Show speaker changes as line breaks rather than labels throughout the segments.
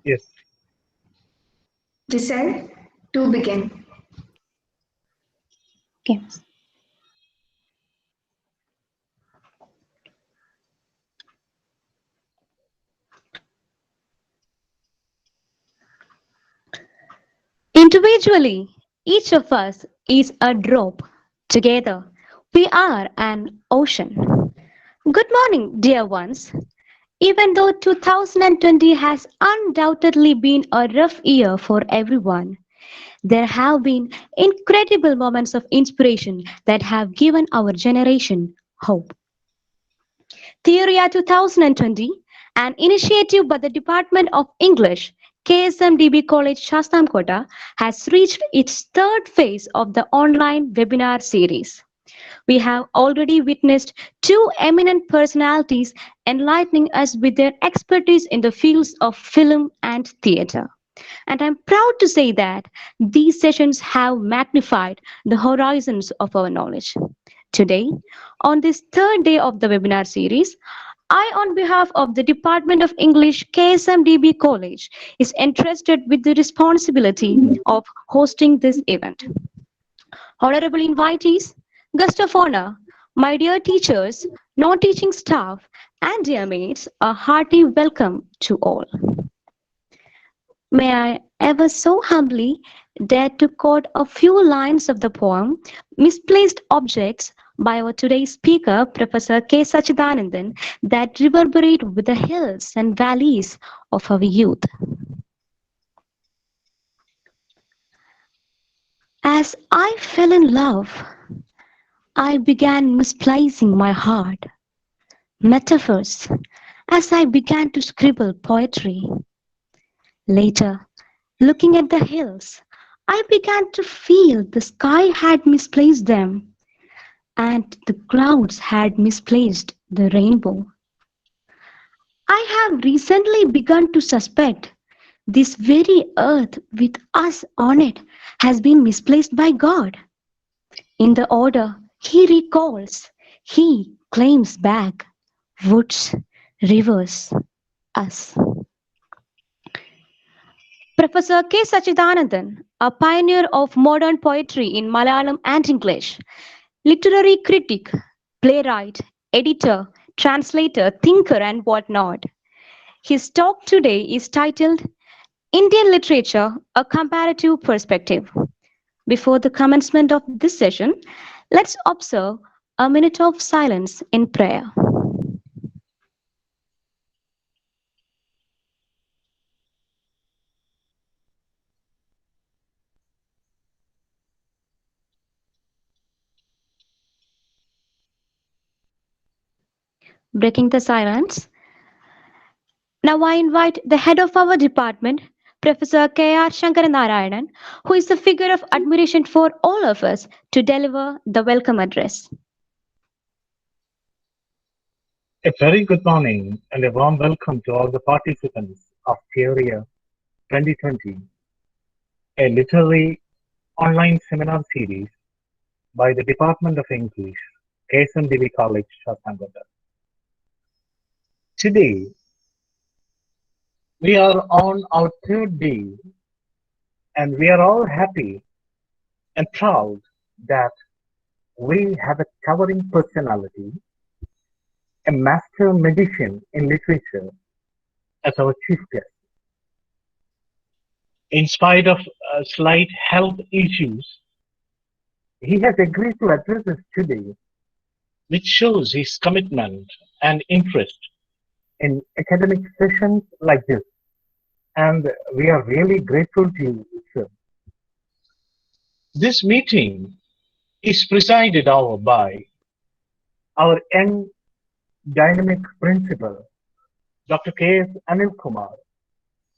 Yes.
Decide to begin.
Okay. Individually, each of us is a drop. Together, we are an ocean. Good morning, dear ones. Even though 2020 has undoubtedly been a rough year for everyone, there have been incredible moments of inspiration that have given our generation hope. Theoria 2020, an initiative by the Department of English, KSMDB College Shastamkota, has reached its third phase of the online webinar series. We have already witnessed two eminent personalities enlightening us with their expertise in the fields of film and theatre. And I'm proud to say that these sessions have magnified the horizons of our knowledge. Today, on this third day of the webinar series, I, on behalf of the Department of English KSMDB College, is entrusted with the responsibility of hosting this event. Honorable invitees, guest of honor, my dear teachers, non-teaching staff, and dear mates, a hearty welcome to all. May I ever so humbly dare to quote a few lines of the poem Misplaced Objects by our today's speaker, Professor K. Satchidanandan, that reverberate with the hills and valleys of our youth. As I fell in love, I began misplacing my heart. Metaphors, as I began to scribble poetry. Later, looking at the hills, I began to feel the sky had misplaced them, and the clouds had misplaced the rainbow. I have recently begun to suspect this very earth with us on it has been misplaced by God. In the order He recalls, He claims back woods, rivers, us. Professor K. Satchidanandan, a pioneer of modern poetry in Malayalam and English, literary critic, playwright, editor, translator, thinker, and whatnot. His talk today is titled Indian Literature, a Comparative Perspective. Before the commencement of this session, let's observe a minute of silence in prayer. Breaking the silence, now I invite the head of our department, Professor K.R. Shankaranarayanan, who is a figure of admiration for all of us, to deliver the welcome address.
A very good morning and a warm welcome to all the participants of Theoria 2020, a literary online seminar series by the Department of English, KSMDB College, Shastamkota. Today, we are on our third day and we are all happy and proud that we have a towering personality, a master magician in literature as our chief guest. In spite of slight health issues, he has agreed to address us today, which shows his commitment and interest in academic sessions like this. And we are really grateful to you, sir. This meeting is presided over by our young dynamic principal, Dr. K.S. Anil Kumar,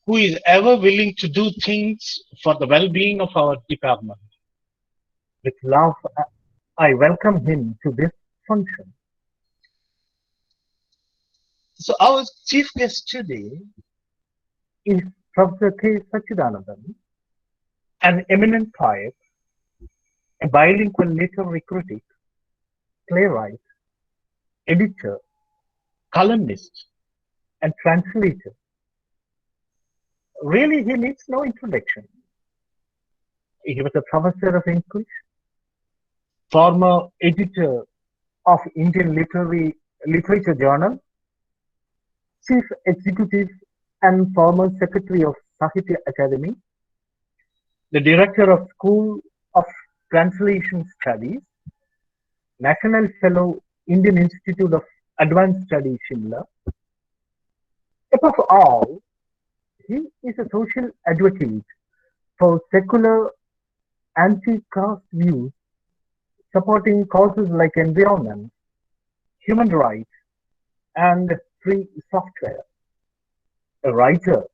who is ever willing to do things for the well-being of our department. With love, I welcome him to this function. So our chief guest today is Professor K. Satchidanandan, an eminent poet, a bilingual literary critic, playwright, editor, columnist, and translator. Really, he needs no introduction. He was a professor of English, former editor of Indian Literature Journal, chief executive and former secretary of Sahitya Academy, the director of School of Translation Studies, National Fellow, Indian Institute of Advanced Studies, Shimla. Above all, he is a social advocate for secular anti-caste views, supporting causes like environment, human rights, and free software. A writer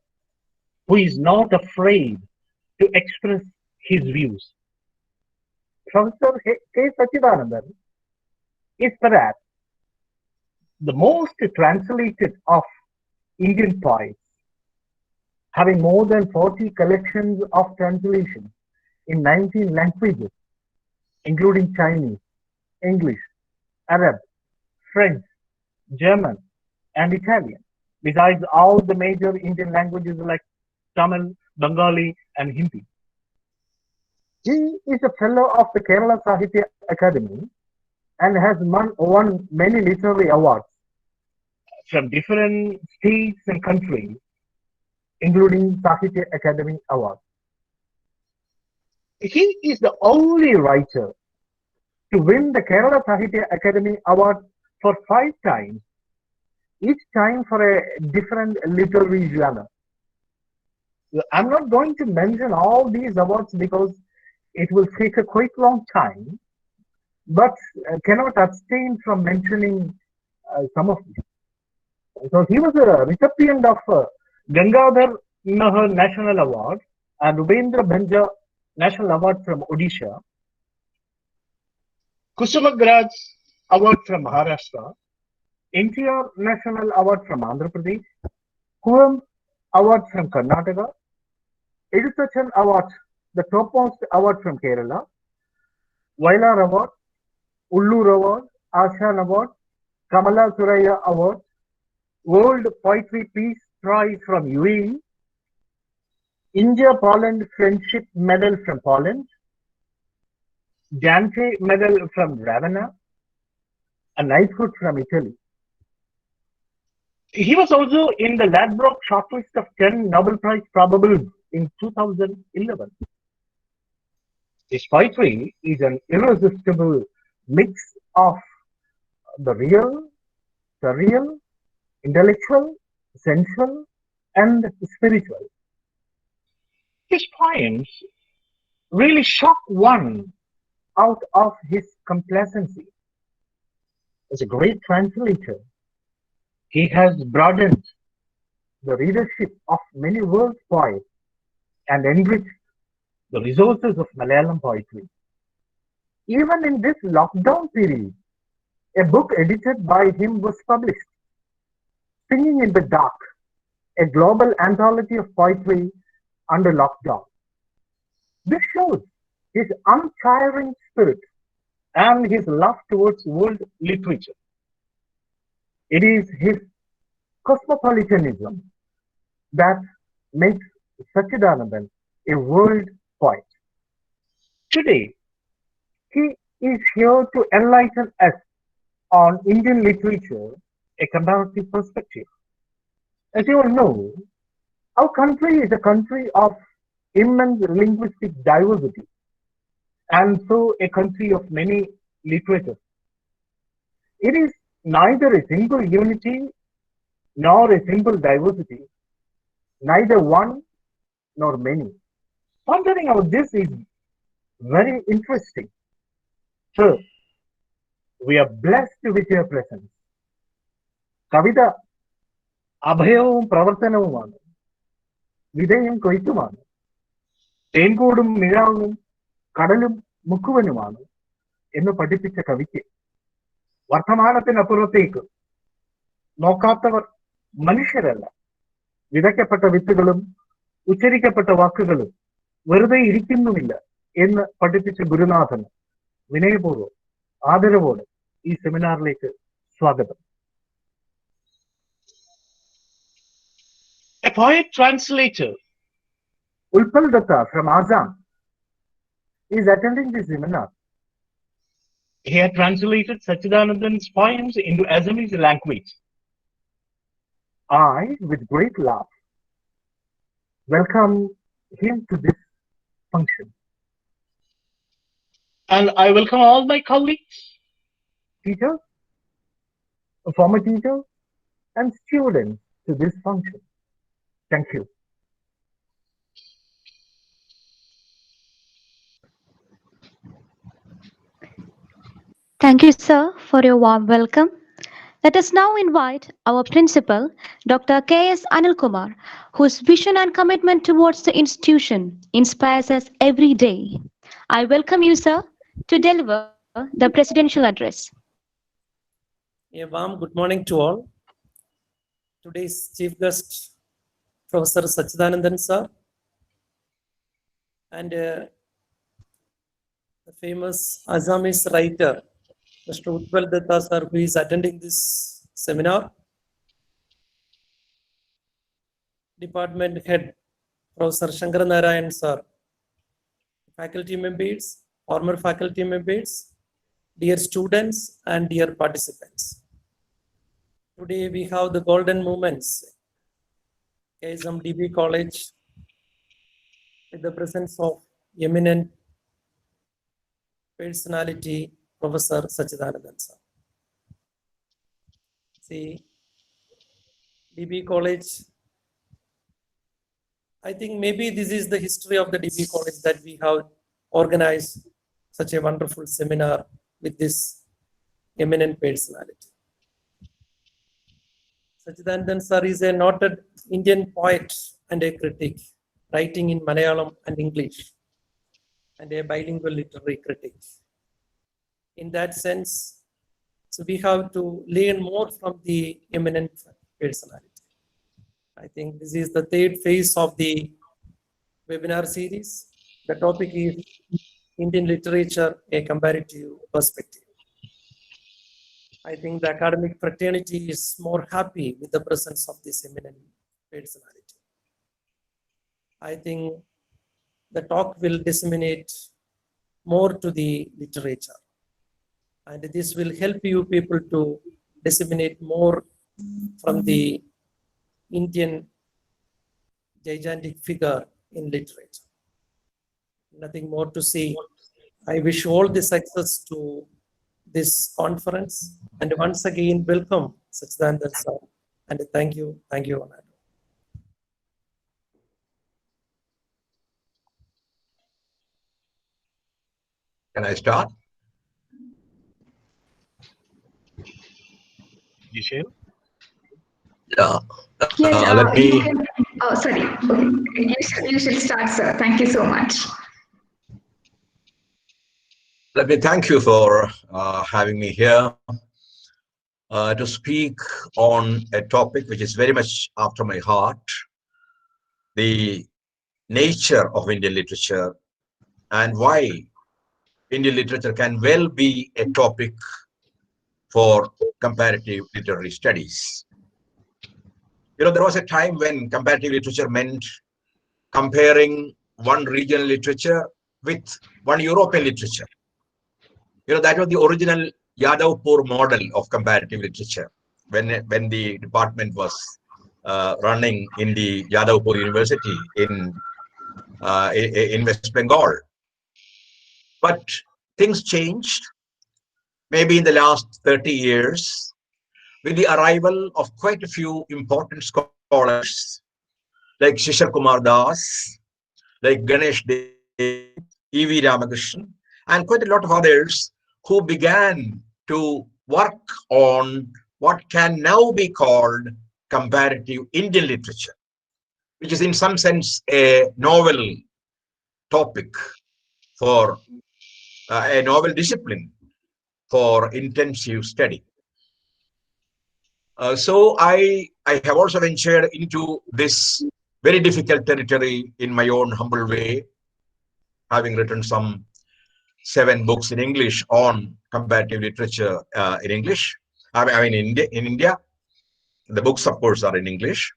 who is not afraid to express his views. Professor K. Satchidanandan is perhaps the most translated of Indian poets, having more than 40 collections of translations in 19 languages, including Chinese, English, Arab, French, German, and Italian, besides all the major Indian languages like Tamil, Bengali, and Hindi. He is a fellow of the Kerala Sahitya Academy and has won many literary awards from different states and countries, including Sahitya Academy Award. He is the only writer to win the Kerala Sahitya Academy Award for 5 times, each time for a different literary genre. I'm not going to mention all these awards because it will take a quite long time, but cannot abstain from mentioning some of these. So he was a recipient of Gangadhar Nahar National Award and Rubendra Bhanja National Award from Odisha, Kusumagraj Award from Maharashtra, NTR National Award from Andhra Pradesh, Kuram Award from Karnataka, Edutachan Award, the topmost award from Kerala, Vailar Award, Ullur Award, Ashan Award, Kamala Suraya Award, World Poetry Peace Prize from UAE, India-Poland Friendship Medal from Poland, Dante Medal from Ravenna, a knighthood from Italy. He was also in the Ladbrokes shortlist of 10 Nobel Prize probables in 2011. His poetry is an irresistible mix of the real, surreal, intellectual, sensual, and spiritual. His poems really shock one out of his complacency. As a great translator, he has broadened the readership of many world poets and enriched the resources of Malayalam poetry. Even in this lockdown period, a book edited by him was published, Singing in the Dark, a global anthology of poetry under lockdown. This shows his untiring spirit and his love towards world literature. It is his cosmopolitanism that makes Satchidanandan a world poet. Today, he is here to enlighten us on Indian literature, a comparative perspective. As you all know, our country is a country of immense linguistic diversity and so a country of many literatures. It is neither a single unity nor a single diversity, neither one nor many. Pondering about this is very interesting. So, we are blessed with your presence. കവിത അഭയവും പ്രവർത്തനവുമാണ്, വിധേയം കൊയ്ത്തുമാണ്, തേൻകൂടും മിഴാവും കടലും മുക്കുവനുമാണ് എന്ന് പഠിപ്പിച്ച കവിക്ക് വർത്തമാനത്തിനപ്പുറത്തേക്ക് നോക്കാത്തവർ മനുഷ്യരല്ല. വിതയ്ക്കപ്പെട്ട വിത്തുകളും ഉച്ചരിക്കപ്പെട്ട വാക്കുകളും വെറുതെ ഇരിക്കുന്നുമില്ല എന്ന് പഠിപ്പിച്ച ഗുരുനാഥന് വിനയപൂർവ്വം ആദരവോടെ ഈ സെമിനാറിലേക്ക് സ്വാഗതം. A poet translator Ulpal Datta from Assam is attending this seminar. He had translated Satchidanandan's poems into Assamese language. I, with great love, welcome him to this function. And I welcome all my colleagues, teachers, former teachers, and students to this function. Thank you.
Thank you, sir, for your warm welcome. Let us now invite our principal, Dr. K.S. Anilkumar, whose vision and commitment towards the institution inspires us every day. I welcome you, sir, to deliver the presidential address.
A warm good morning to all. Today's chief guest, Professor Satchidanandan sir, and the famous Assamese writer, Mr. Utpal Datta sir, who is attending this seminar. Department head, Professor Shankar Narayan sir, faculty members, former faculty members, dear students and dear participants. Today we have the golden moments, KSMDB College, with the presence of eminent personality, Professor Satchidanandan sir. See, DB College, I think maybe this is the history of the DB College that we have organized such a wonderful seminar with this eminent personality. Satchidanandan sir is a noted Indian poet and a critic, writing in Malayalam and English, and a bilingual literary critic. In that sense, so we have to learn more from the eminent personality. I think this is the third phase of the webinar series. The topic is Indian literature, a comparative perspective. I think the academic fraternity is more happy with the presence of this eminent personality. I think the talk will disseminate more to the literature, and this will help you people to disseminate more from the Indian gigantic figure in literature. Nothing more to say. I wish all the success to this conference, and once again welcome Satchidanandan sir, and thank you, Anand.
Can I start?
Michelle?
Yeah.
Yes,
Let
you
me.
can. Oh, sorry. Okay. You should start, sir. Thank you so much.
Let me thank you for having me here to speak on a topic which is very much after my heart: the nature of Indian literature and why Indian literature can well be a topic for comparative literary studies. You know, there was a time when comparative literature meant comparing one regional literature with one European literature. You know, that was the original Yadavpur model of comparative literature when the department was running in the Yadavpur University in West Bengal. But things changed maybe in the last 30 years with the arrival of quite a few important scholars like Shishir Kumar Das, like Ganesh Dev, E.V. Ramakrishnan, and quite a lot of others who began to work on what can now be called comparative Indian literature, which is in some sense a novel topic for a novel discipline for intensive study. So I have also ventured into this very difficult territory in my own humble way, having written some 7 books in English on comparative literature in English. I mean, in India, the books, of course, are in English.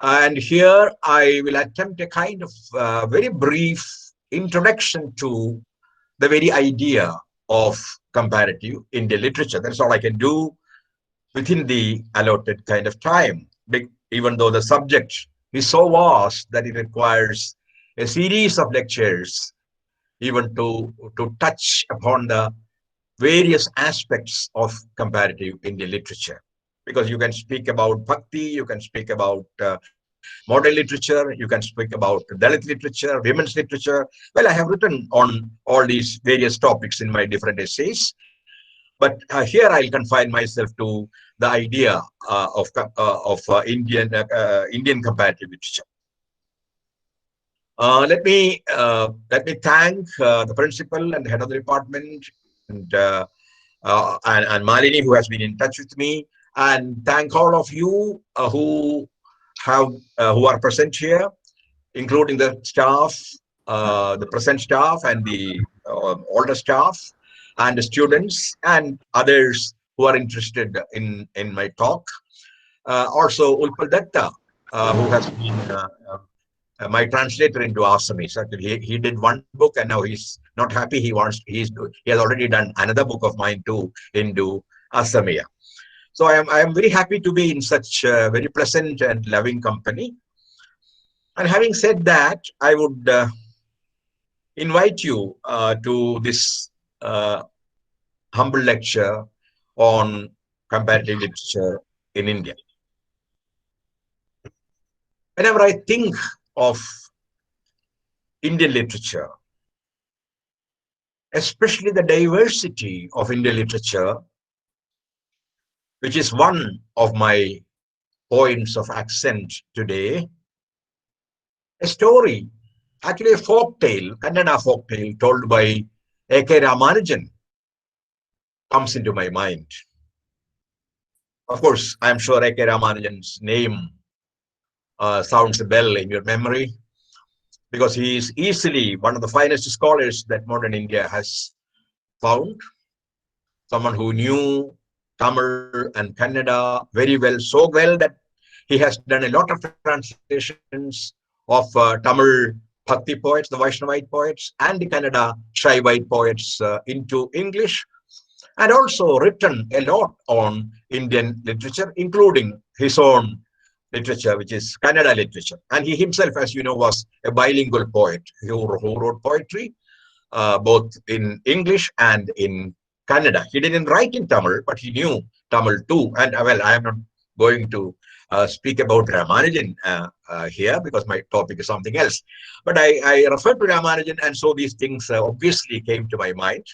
And here I will attempt a kind of very brief introduction to the very idea of comparative Indian literature. That's all I can do within the allotted kind of time, even though the subject is so vast that it requires a series of lectures even to touch upon the various aspects of comparative Indian literature. Because you can speak about bhakti, you can speak about modern literature, you can speak about Dalit literature, women's literature. Well, I have written on all these various topics in my different essays, but here I'll confine myself to the idea of Indian comparative literature. Let me thank the principal and the head of the department and Malini, who has been in touch with me, and thank all of you who are present here, including the staff, the present staff, and the older staff, and the students, and others who are interested in my talk. Also, Ulpal Datta, who has been my translator into Assamese. Actually, he did one book and now he's not happy. He has already done another book of mine too into Assamese. So I am very happy to be in such very pleasant and loving company. And having said that, I would invite you to this humble lecture on comparative literature in India. Whenever I think of Indian literature, especially the diversity of Indian literature, which is one of my points of accent today, a story, actually a folk tale, Kannada folk tale told by A.K. Ramanujan comes into my mind. Of course, I'm sure A.K. Ramanujan's name sounds a bell in your memory, because he is easily one of the finest scholars that modern India has found. Someone who knew Tamil and Kannada very well, so well that he has done a lot of translations of Tamil Bhakti poets, the Vaishnavite poets, and the Kannada Shaivite poets into English, and also written a lot on Indian literature, including his own literature, which is Kannada literature. And he himself, as you know, was a bilingual poet who wrote poetry both in English and in Kannada. He didn't write in Tamil, but he knew Tamil too. And well, I am not going to speak about Ramanujan here because my topic is something else. But I referred to Ramanujan, and so these things obviously came to my mind.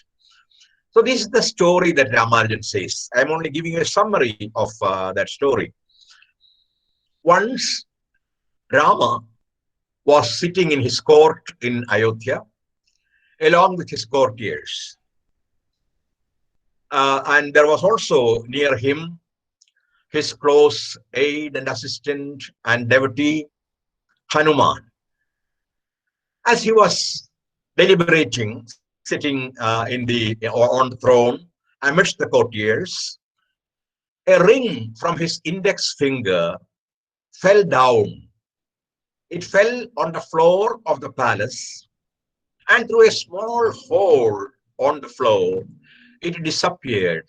So this is the story that Ramanujan says. I'm only giving you a summary of that story. Once Rama was sitting in his court in Ayodhya along with his courtiers. And there was also near him his close aide and assistant and devotee, Hanuman. As he was deliberating, sitting on the throne amidst the courtiers, a ring from his index finger fell down. It fell on the floor of the palace, and through a small hole on the floor, it disappeared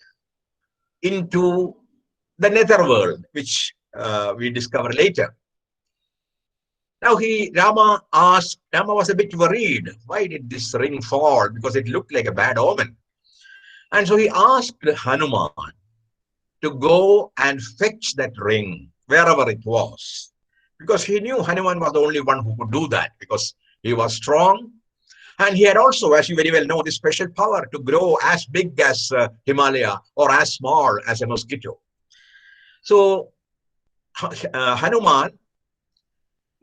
into the netherworld, which we discover later. Now Rama was a bit worried. Why did this ring fall? Because it looked like a bad omen. And so he asked Hanuman to go and fetch that ring wherever it was. Because he knew Hanuman was the only one who could do that, because he was strong. And he had also, as you very well know, this special power to grow as big as Himalaya or as small as a mosquito. So Hanuman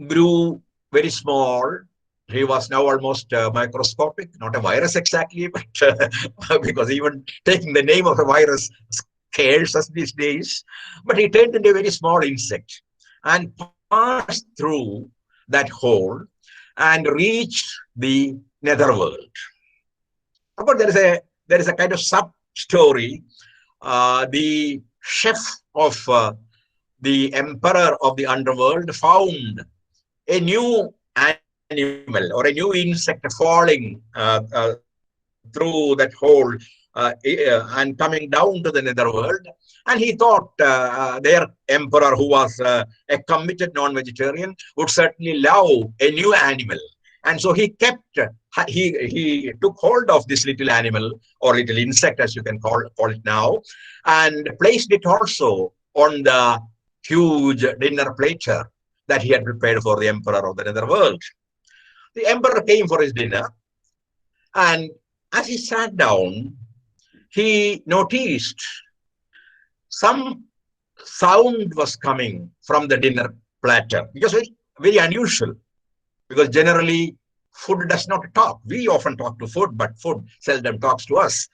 grew very small. He was now almost microscopic, not a virus exactly, but because even taking the name of a virus scares us these days. But he turned into a very small insect and passed through that hole and reached the netherworld. Of course, there is a kind of sub story. The chef of the emperor of the underworld found a new animal or a new insect falling through that hole and coming down to the netherworld. And he thought their emperor, who was a committed non-vegetarian, would certainly love a new animal. And so he kept, he took hold of this little animal or little insect, as you can call it now, and placed it also on the huge dinner platter that he had prepared for the emperor of the netherworld. The emperor came for his dinner, and as he sat down, he noticed some sound was coming from the dinner platter, because it's very unusual, because generally food does not talk. We often talk to food, but food seldom talks to us.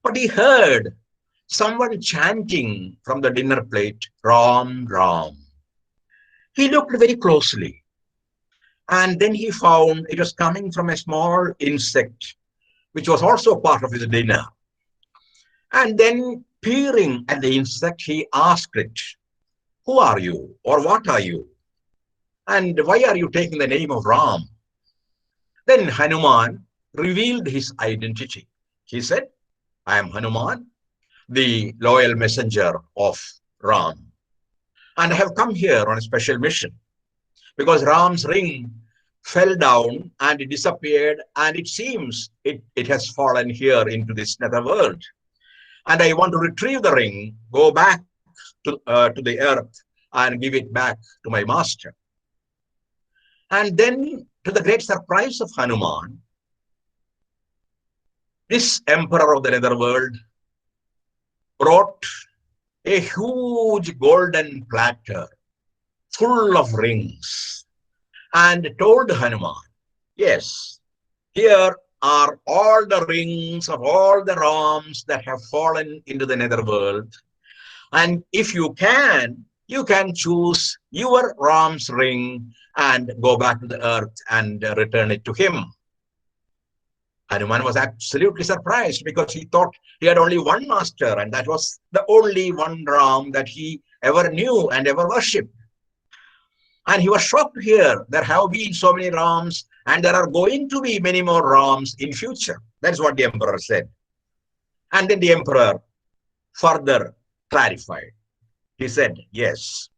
But he heard someone chanting from the dinner plate, Ram, Ram. He looked very closely, and then he found it was coming from a small insect, which was also part of his dinner. And then, peering at the insect, he asked it, who are you, or what are you? And why are you taking the name of Ram? Then Hanuman revealed his identity. He said, I am Hanuman, the loyal messenger of Ram. And I have come here on a special mission because Ram's ring fell down and it disappeared, and it seems it has fallen here into this netherworld. And I want to retrieve the ring, go back to the earth and give it back to my master. And then, to the great surprise of Hanuman, this emperor of the netherworld brought a huge golden platter full of rings and told Hanuman, yes, here are all the rings of all the Rams that have fallen into the netherworld. And if you can choose your Ram's ring and go back to the earth and return it to him. Hanuman was absolutely surprised because he thought he had only one master, and that was the only one Ram that he ever knew and ever worshipped. And he was shocked to hear there have been so many Rams and there are going to be many more Rams in future. That's what the emperor said. And then the emperor further clarified. He said, yes,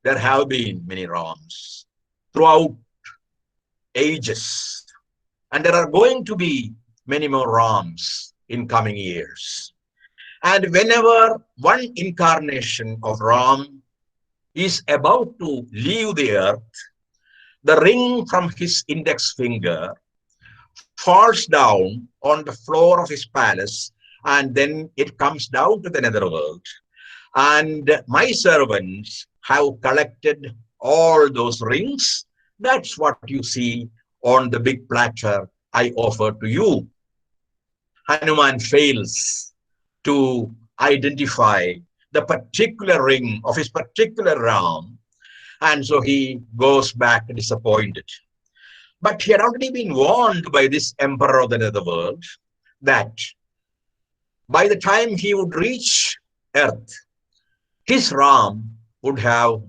there have been many Rams throughout ages. And there are going to be many more Rams in coming years. And whenever one incarnation of Ram is about to leave the earth, the ring from his index finger falls down on the floor of his palace, and then it comes down to the netherworld. And my servants have collected all those rings. That's what you see on the big platter I offer to you. Hanuman fails to identify the particular ring of his particular Ram, and so he goes back disappointed. But he had already been warned by this emperor of the netherworld that by the time he would reach earth, his Ram would have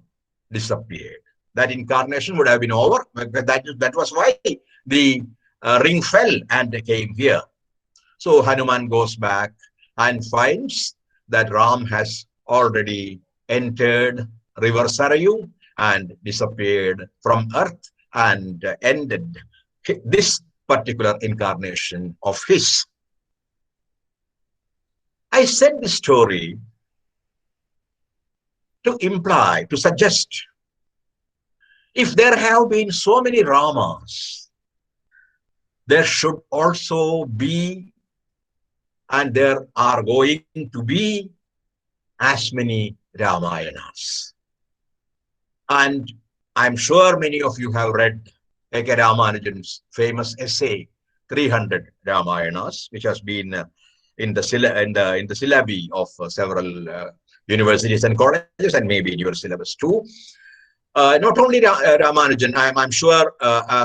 disappeared. That incarnation would have been over. That was why the ring fell and came here. So Hanuman goes back and finds that Ram has already entered river Sarayu and disappeared from earth and ended this particular incarnation of his. I said this story to imply, to suggest, if there have been so many Ramas, there should also be, and there are going to be, as many Ramayanas. And I'm sure many of you have read A.K. Ramanujan's famous essay, 300 Ramayanas, which has been in the syllabi of several universities and colleges, and maybe in your syllabus too. Not only Ramanujan, I'm sure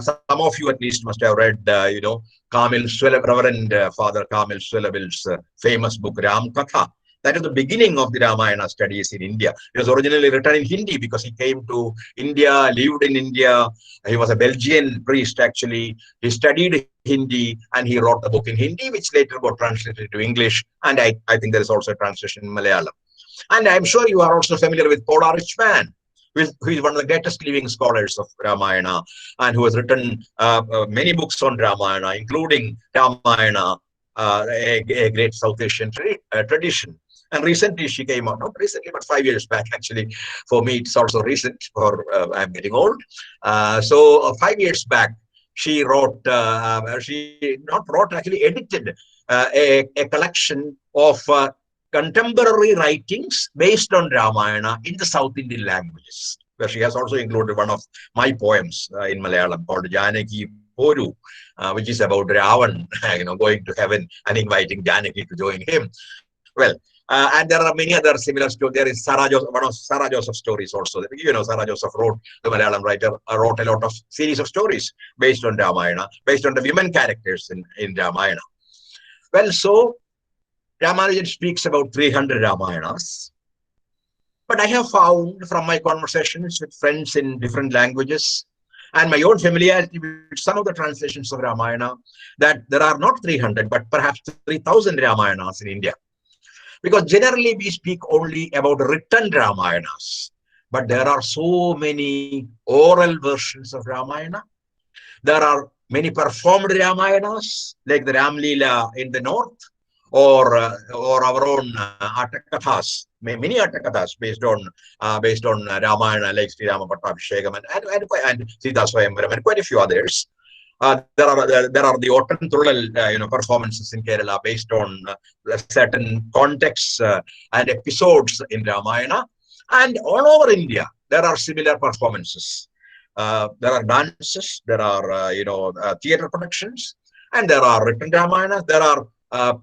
some of you at least must have read, Reverend Father Kamil Swelavil's famous book, Ram Katha. That is the beginning of the Ramayana studies in India. It was originally written in Hindi because he came to India, lived in India. He was a Belgian priest, actually. He studied Hindi and he wrote the book in Hindi, which later got translated to English. And I think there is also a translation in Malayalam. And I'm sure you are also familiar with Paul Richman, who is one of the greatest living scholars of Ramayana and who has written many books on Ramayana, including Ramayana, a great South Asian tradition. And recently she came out, not recently, but 5 years back, actually. For me, it's also recent, for I'm getting old. So 5 years back, she wrote, she not wrote, actually edited a collection of contemporary writings based on Ramayana in the South Indian languages, where she has also included one of my poems in Malayalam called Janaki Poru, which is about Ravan, going to heaven and inviting Janaki to join him. Well, and there are many other similar stories. There is one of Sarah Joseph's stories also. Sarah Joseph wrote, the Malayalam writer, wrote a lot of series of stories based on Ramayana, based on the women characters in Ramayana. Well, so Ramanujan speaks about 300 Ramayanas. But I have found from my conversations with friends in different languages and my own familiarity with some of the translations of Ramayana that there are not 300, but perhaps 3,000 Ramayanas in India. Because generally we speak only about written Ramayanas, but there are so many oral versions of Ramayana. There are many performed Ramayanas, like the Ram Leela in the north, or our own Attakathas, many Attakathas based on Ramayana, like Sri Rama Pattabhishekam and Sita Swayamvaram and quite a few others. There are the Ottan Thulal performances in Kerala based on certain contexts and episodes in Ramayana, and all over India there are similar performances. There are dances, there are theatre productions, and there are written Ramayanas. There are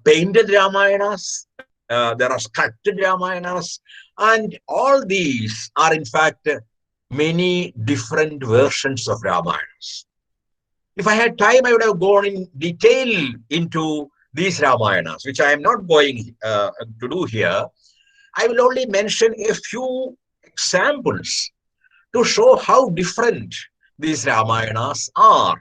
painted Ramayanas. There are sculpted Ramayanas, and all these are in fact many different versions of Ramayanas. If I had time, I would have gone in detail into these Ramayanas, which I am not going to do here. I will only mention a few examples to show how different these Ramayanas are.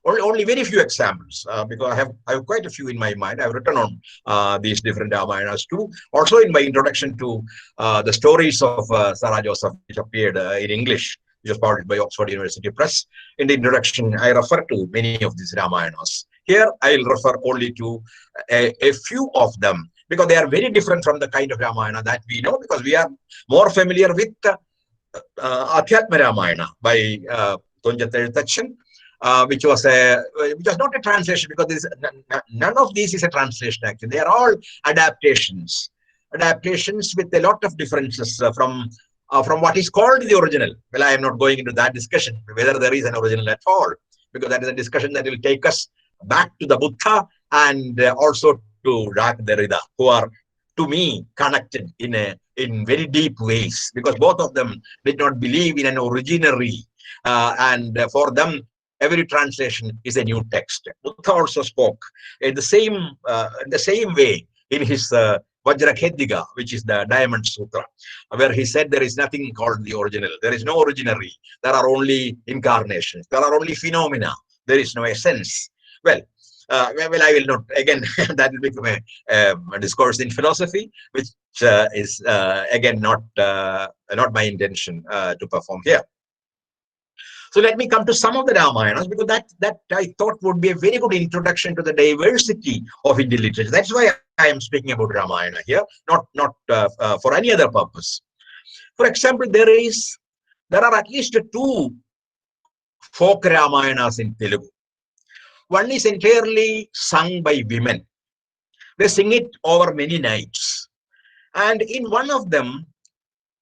Only very few examples, because I have quite a few in my mind. I've written on these different Ramayanas too. Also in my introduction to the stories of Sarah Joseph, which appeared in English, which was published by Oxford University Press. In the introduction, I refer to many of these Ramayanas. Here, I'll refer only to a few of them, because they are very different from the kind of Ramayana that we know, because we are more familiar with Adhyatma Ramayana by Tunjat Ezhuthachan, which was not a translation, because none of these is a translation actually. They are all adaptations with a lot of differences from what is called the original. Well, I am not going into that discussion, whether there is an original at all, because that is a discussion that will take us back to the Buddha and also to Rak Derrida, who are, to me, connected in very deep ways, because both of them did not believe in an originary, and for them, every translation is a new text. Buddha also spoke in the same way in his Vajrakhediga, which is the Diamond Sutra, where he said there is nothing called the original. There is no originary. There are only incarnations. There are only phenomena. There is no essence. Well, I will not, again, that will become a discourse in philosophy, which is, again, not my intention to perform here. So let me come to some of the Ramayanas, because that I thought would be a very good introduction to the diversity of Indian literature. That's why I am speaking about Ramayana here, not for any other purpose. For example, there are at least two folk Ramayanas in Telugu. One is entirely sung by women. They sing it over many nights. And in one of them,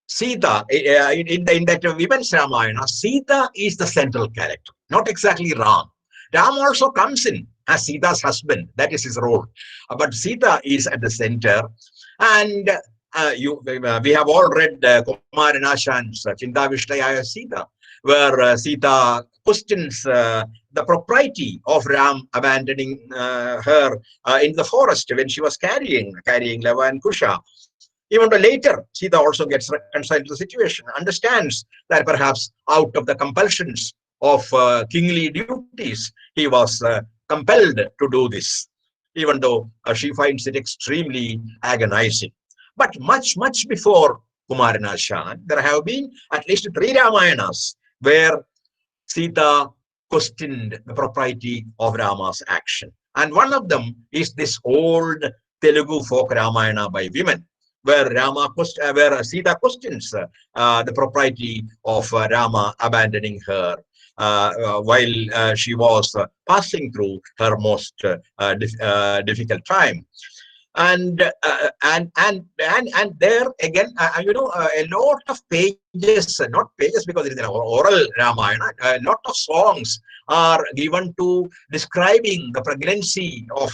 Sita, in that women's Ramayana, Sita is the central character, not exactly Ram. Ram also comes in as Sita's husband. That is his role. But Sita is at the center. And we have all read Kumaran Ashan's Chinta Vishtayaya Sita, where Sita questions the propriety of Ram abandoning her in the forest when she was carrying Lava and Kusha. Even though later, Sita also gets reconciled to the situation, understands that perhaps out of the compulsions of kingly duties, he was compelled to do this, even though she finds it extremely agonizing. But much before Kumaranashan, there have been at least 3 Ramayanas where Sita questioned the propriety of Rama's action. And one of them is this old Telugu folk Ramayana by women, where Sita questions the propriety of Rama abandoning her while she was passing through her most difficult time. And there again, a lot of pages, not pages because it is an oral Ramayana, a lot of songs are given to describing the pregnancy of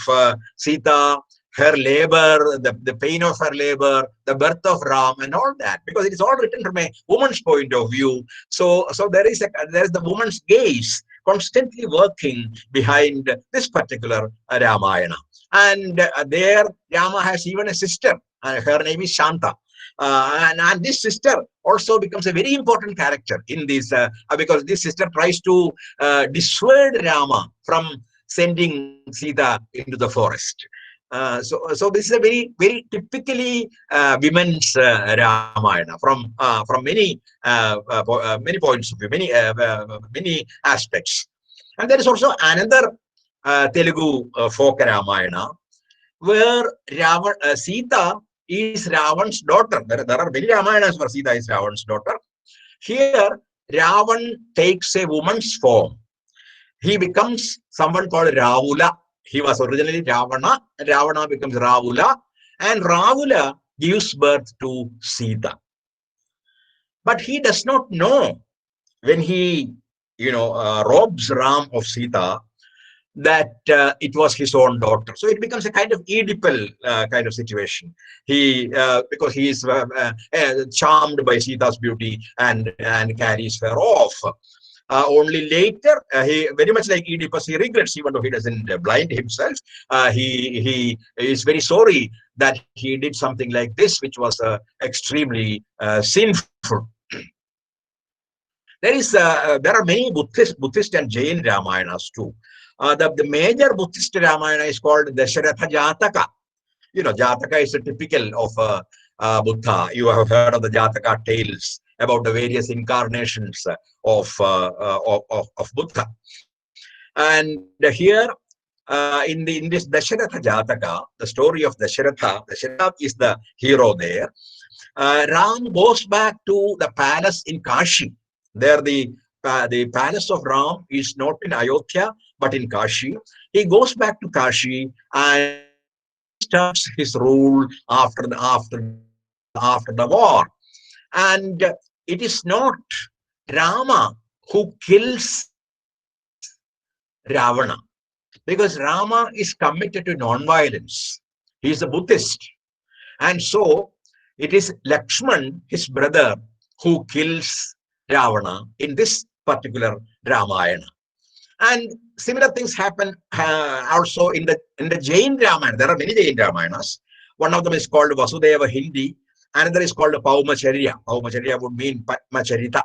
Sita, her labor, the pain of her labor, the birth of Ram, and all that, because it is all written from a woman's point of view. So there is the woman's gaze constantly working behind this particular Ramayana. And there Rama has even a sister, her name is Shanta. And this sister also becomes a very important character in this, because this sister tries to dissuade Rama from sending Sita into the forest. So this is a very typically women's Ramayana from many points of view, many aspects. And there is also another Telugu folk Ramayana where Sita is Ravan's daughter. There are many Ramayanas where Sita is Ravan's daughter. Here, Ravan takes a woman's form. He becomes someone called Ravula. He was originally Ravana, and Ravana becomes Ravula, and Ravula gives birth to Sita. But he does not know when he, robs Ram of Sita, that it was his own daughter. So it becomes a kind of Oedipal kind of situation. Because he is charmed by Sita's beauty and carries her off. Only later, he very much like Oedipus, he regrets, even though he doesn't blind himself. He is very sorry that he did something like this, which was extremely sinful. There are many Buddhist and Jain Ramayanas too. The major Buddhist Ramayana is called Dasharatha Jataka. Jataka is a typical of Buddha. You have heard of the Jataka tales about the various incarnations of Buddha. And here, in this Dasharatha Jataka, the story of Dasharatha is the hero there. Ram goes back to the palace in Kashi. There, the palace of Ram is not in Ayodhya, but in Kashi. He goes back to Kashi and starts his rule after the war. And it is not Rama who kills Ravana, because Rama is committed to non-violence. He is a Buddhist. And so it is Lakshman, his brother, who kills Ravana in this particular Ramayana. And similar things happen also in the Jain Ramayana. There are many Jain Ramayanas. One of them is called Vasudeva Hindi. Another is called Paumacharya. Paumacharya would mean Padmacharita.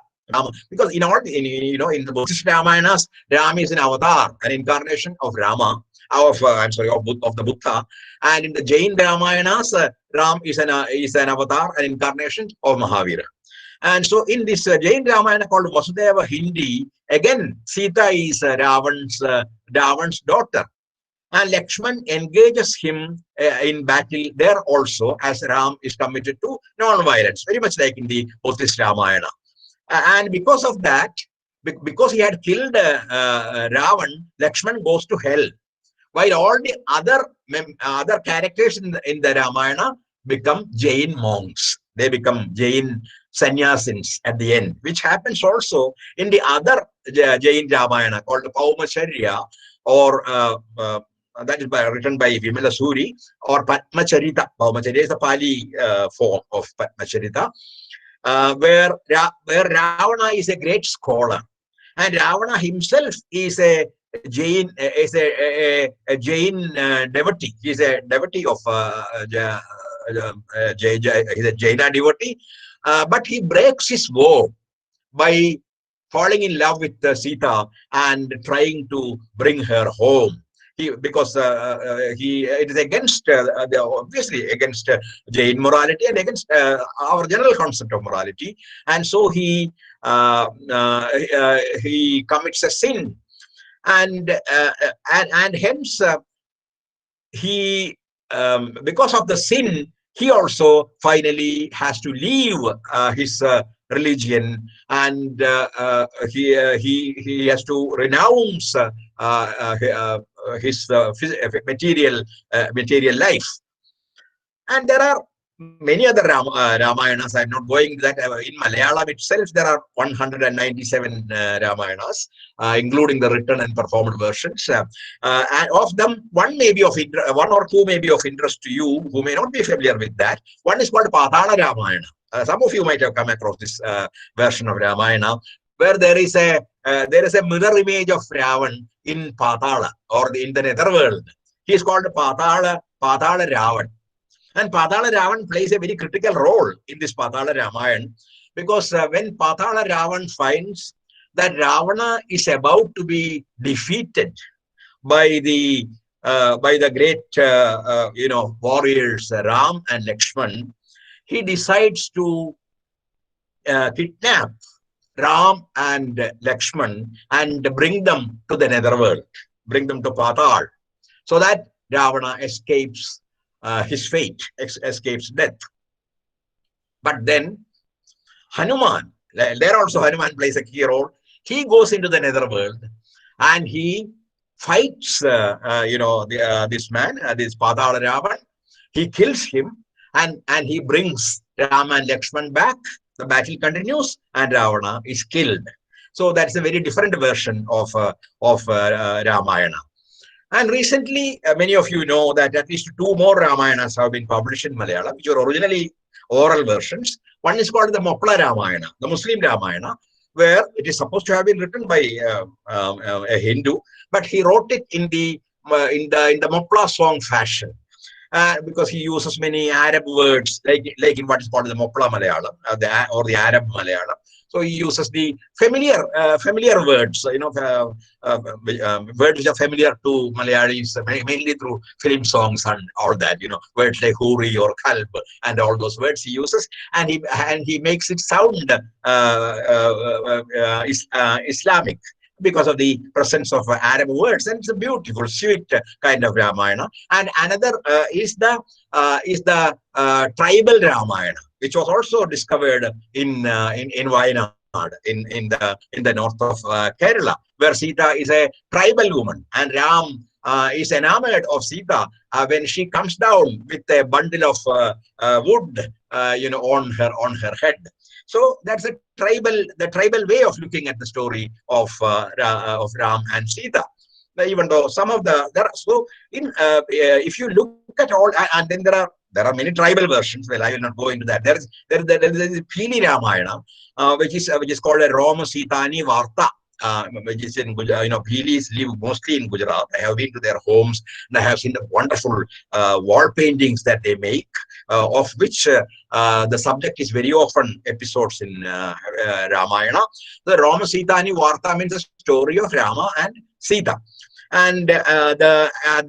Because in the Buddhist Ramayanas, Rama is an avatar, an incarnation of Rama, of the Buddha. And in the Jain Ramayanas, Ram is an avatar, an incarnation of Mahavira. And so in this Jain Ramayana called Vasudeva Hindi, again, Sita is Ravan's daughter. And Lakshman engages him in battle there also, as Ram is committed to non-violence, very much like in the Buddhist Ramayana. And because of that, because he had killed Ravan, Lakshman goes to hell. While all the other characters in the Ramayana become Jain monks. They become Jain sannyasins at the end, which happens also in the other Jain Ramayana called Paumacharya, or that is written by Vimala Suri, or Padmacharita. Paumacharya is the Pali form of Padmacharita, where Ravana is a great scholar. And Ravana himself is a Jain, a Jain devotee. He's a devotee of he's a Jaina devotee, but he breaks his vow by falling in love with Sita and trying to bring her home. Because it is against obviously against Jain morality and against our general concept of morality, and so he commits a sin, and hence he because of the sin, he also finally has to leave his religion, and he has to renounce his material life. And there are many other Ramayanas. I'm not going to that. In Malayalam itself, there are 197 Ramayanas, including the written and performed versions. And of them, one or two may be of interest to you who may not be familiar with that. One is called Patala Ramayana. Some of you might have come across this version of Ramayana, where there is a mirror image of Ravan in Patala, or in the netherworld. He is called Patala Ravan. And Patala Ravan plays a very critical role in this Patala Ramayana, because when Patala Ravan finds that Ravana is about to be defeated by the great warriors Ram and Lakshman, he decides to kidnap Ram and Lakshman and bring them to the netherworld, bring them to Patal, so that Ravana escapes his fate, escapes death. But then Hanuman, there also Hanuman plays a key role. He goes into the netherworld and he fights this man, this Patala Ravan. He kills him, and he brings Ram and Lakshman back. The battle continues and Ravana is killed. So that's a very different version of Ramayana. And recently, many of you know that at least two more Ramayanas have been published in Malayalam, which were originally oral versions. One is called the Mopla Ramayana, the Muslim Ramayana, where it is supposed to have been written by a Hindu, but he wrote it in the Mopla song fashion. Because he uses many Arab words, like in what is called the Mopla Malayalam, or the Arab Malayalam. So he uses the familiar words, words which are familiar to Malayalis, mainly through film songs and all that. Words like huri or kalb and all those words he uses, and he makes it sound Islamic, because of the presence of Arab words, and it's a beautiful, sweet kind of Ramayana. And another is the tribal Ramayana, which was also discovered in Wayanad, in the north of Kerala, where Sita is a tribal woman, and Ram is enamored of Sita when she comes down with a bundle of wood, on her head. So that's the tribal way of looking at the story of Ram and Sita. Even though some of if you look at all, and then there are many tribal versions. Well, I will not go into that. There is Pili Ramayana, which is called a Rama Sitani Varta. Which is in Bhilis live mostly in Gujarat. I have been to their homes and I have seen the wonderful wall paintings that they make, of which the subject is very often episodes in Ramayana. The Rama Sitani Varta means the story of Rama and Sita. And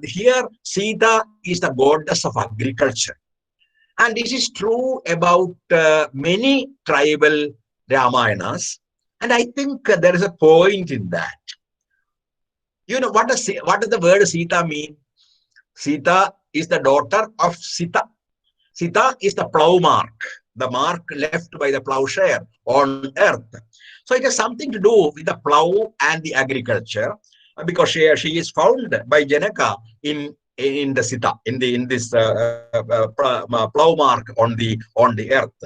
here Sita is the goddess of agriculture. And this is true about many tribal Ramayanas. And I think there is a point in that. What does the word Sita mean? Sita is the daughter of Sita. Sita is the plow mark, the mark left by the plowshare on earth. So it has something to do with the plow and the agriculture, because she is found by Janaka in the Sita, in this plow mark on the earth.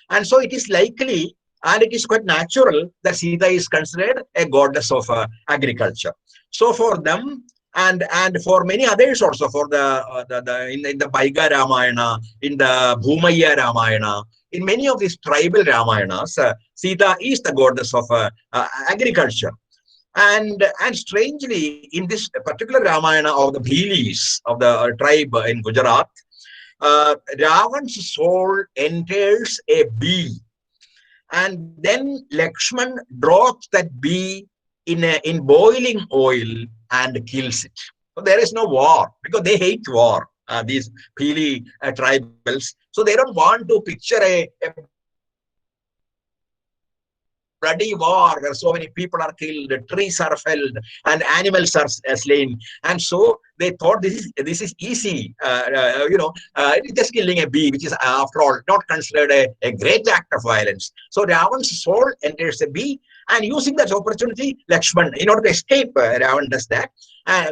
And so it is likely, and it is quite natural, that Sita is considered a goddess of agriculture. So for them, and for many others also, for in the Baiga Ramayana, in the Bhumaya Ramayana, in many of these tribal Ramayanas, Sita is the goddess of agriculture. And strangely, in this particular Ramayana of the Bhilis of the tribe in Gujarat, Ravan's soul enters a bee, and then Lakshman drops that bee in boiling oil and kills it. So there is no war because they hate war. These Phili tribals, so they don't want to picture a bloody war where so many people are killed, trees are felled, and animals are slain. And so they thought this is easy, it's just killing a bee, which is after all not considered a great act of violence. So Ravan's soul enters a bee, and using that opportunity, Lakshman, in order to escape, Ravan does that.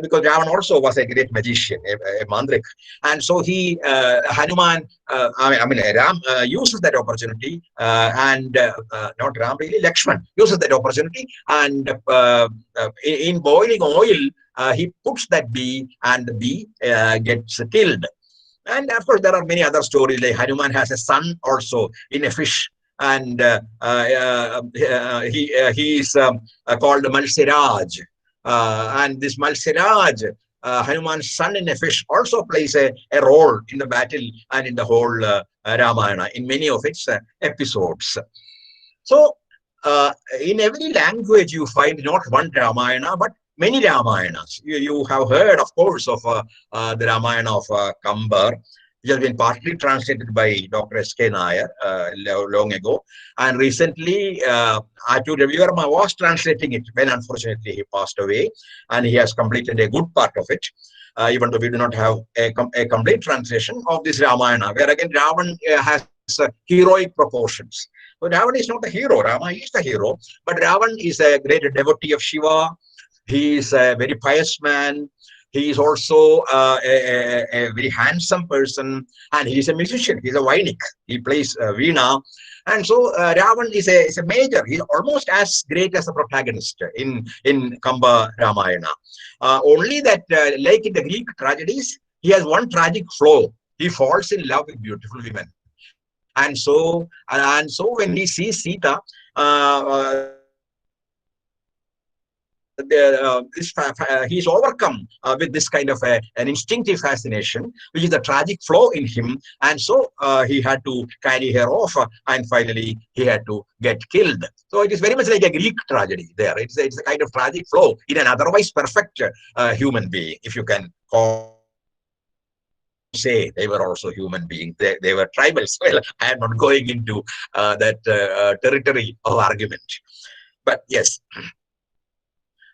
Because Ravan also was a great magician, a mandrik, and so Hanuman, Ram uses that opportunity, and not Ram really, Lakshman uses that opportunity, and in boiling oil, he puts that bee, and the bee gets killed. And of course, there are many other stories. Like Hanuman has a son also in a fish, and he is called Malsiraj. And this Malsiraj, Hanuman's son in a fish, also plays a role in the battle and in the whole Ramayana, in many of its episodes. So, in every language, you find not one Ramayana, but many Ramayanas. You have heard, of course, of the Ramayana of Kambar, which has been partly translated by Dr. S.K. Nair long ago. And recently, Atu Ravi Verma was translating it when unfortunately he passed away, and he has completed a good part of it, even though we do not have a complete translation of this Ramayana, where again Ravan has heroic proportions. So Ravan is not a hero, Rama is the hero, but Ravan is a great devotee of Shiva. He is a very pious man. He is also a very handsome person, and he is a musician. He is a Vainik. He plays Veena. And so Ravan is a major. He is almost as great as the protagonist in Kamba Ramayana. Only that, like in the Greek tragedies, he has one tragic flaw. He falls in love with beautiful women. And so when he sees Sita, he's overcome with this kind of an instinctive fascination, which is a tragic flaw in him, and so he had to carry her off, and finally he had to get killed. So it is very much like a Greek tragedy there. It's a kind of tragic flaw in an otherwise perfect human being, if you can say they were also human beings. They were tribals. Well, I am not going into that territory of argument, but yes.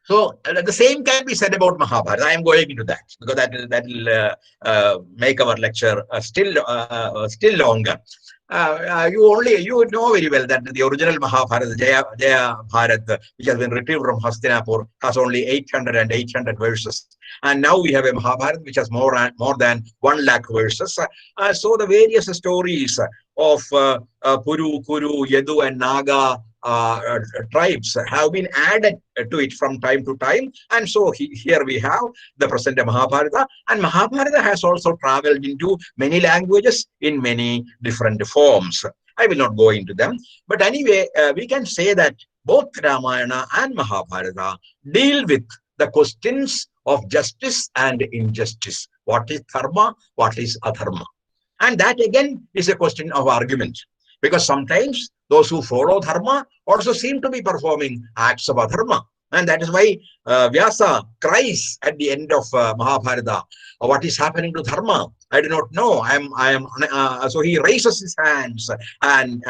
So the same can be said about Mahabharata. I am going into that because that will make our lecture still longer. You know very well that the original Mahabharata, Jaya Bharat, which has been retrieved from Hastinapur, has only 800 verses. And now we have a Mahabharata which has more than 1 lakh verses. So the various stories of Puru, Kuru, Yadu, and Naga tribes have been added to it from time to time, and so here we have the present Mahabharata, and Mahabharata has also traveled into many languages in many different forms. I will not go into them, but anyway, we can say that both Ramayana and Mahabharata deal with the questions of justice and injustice. What is dharma? What is adharma? And that again is a question of argument, because sometimes those who follow dharma also seem to be performing acts of adharma. And that is why Vyasa cries at the end of Mahabharata, what is happening to dharma? I do not know. So he raises his hands and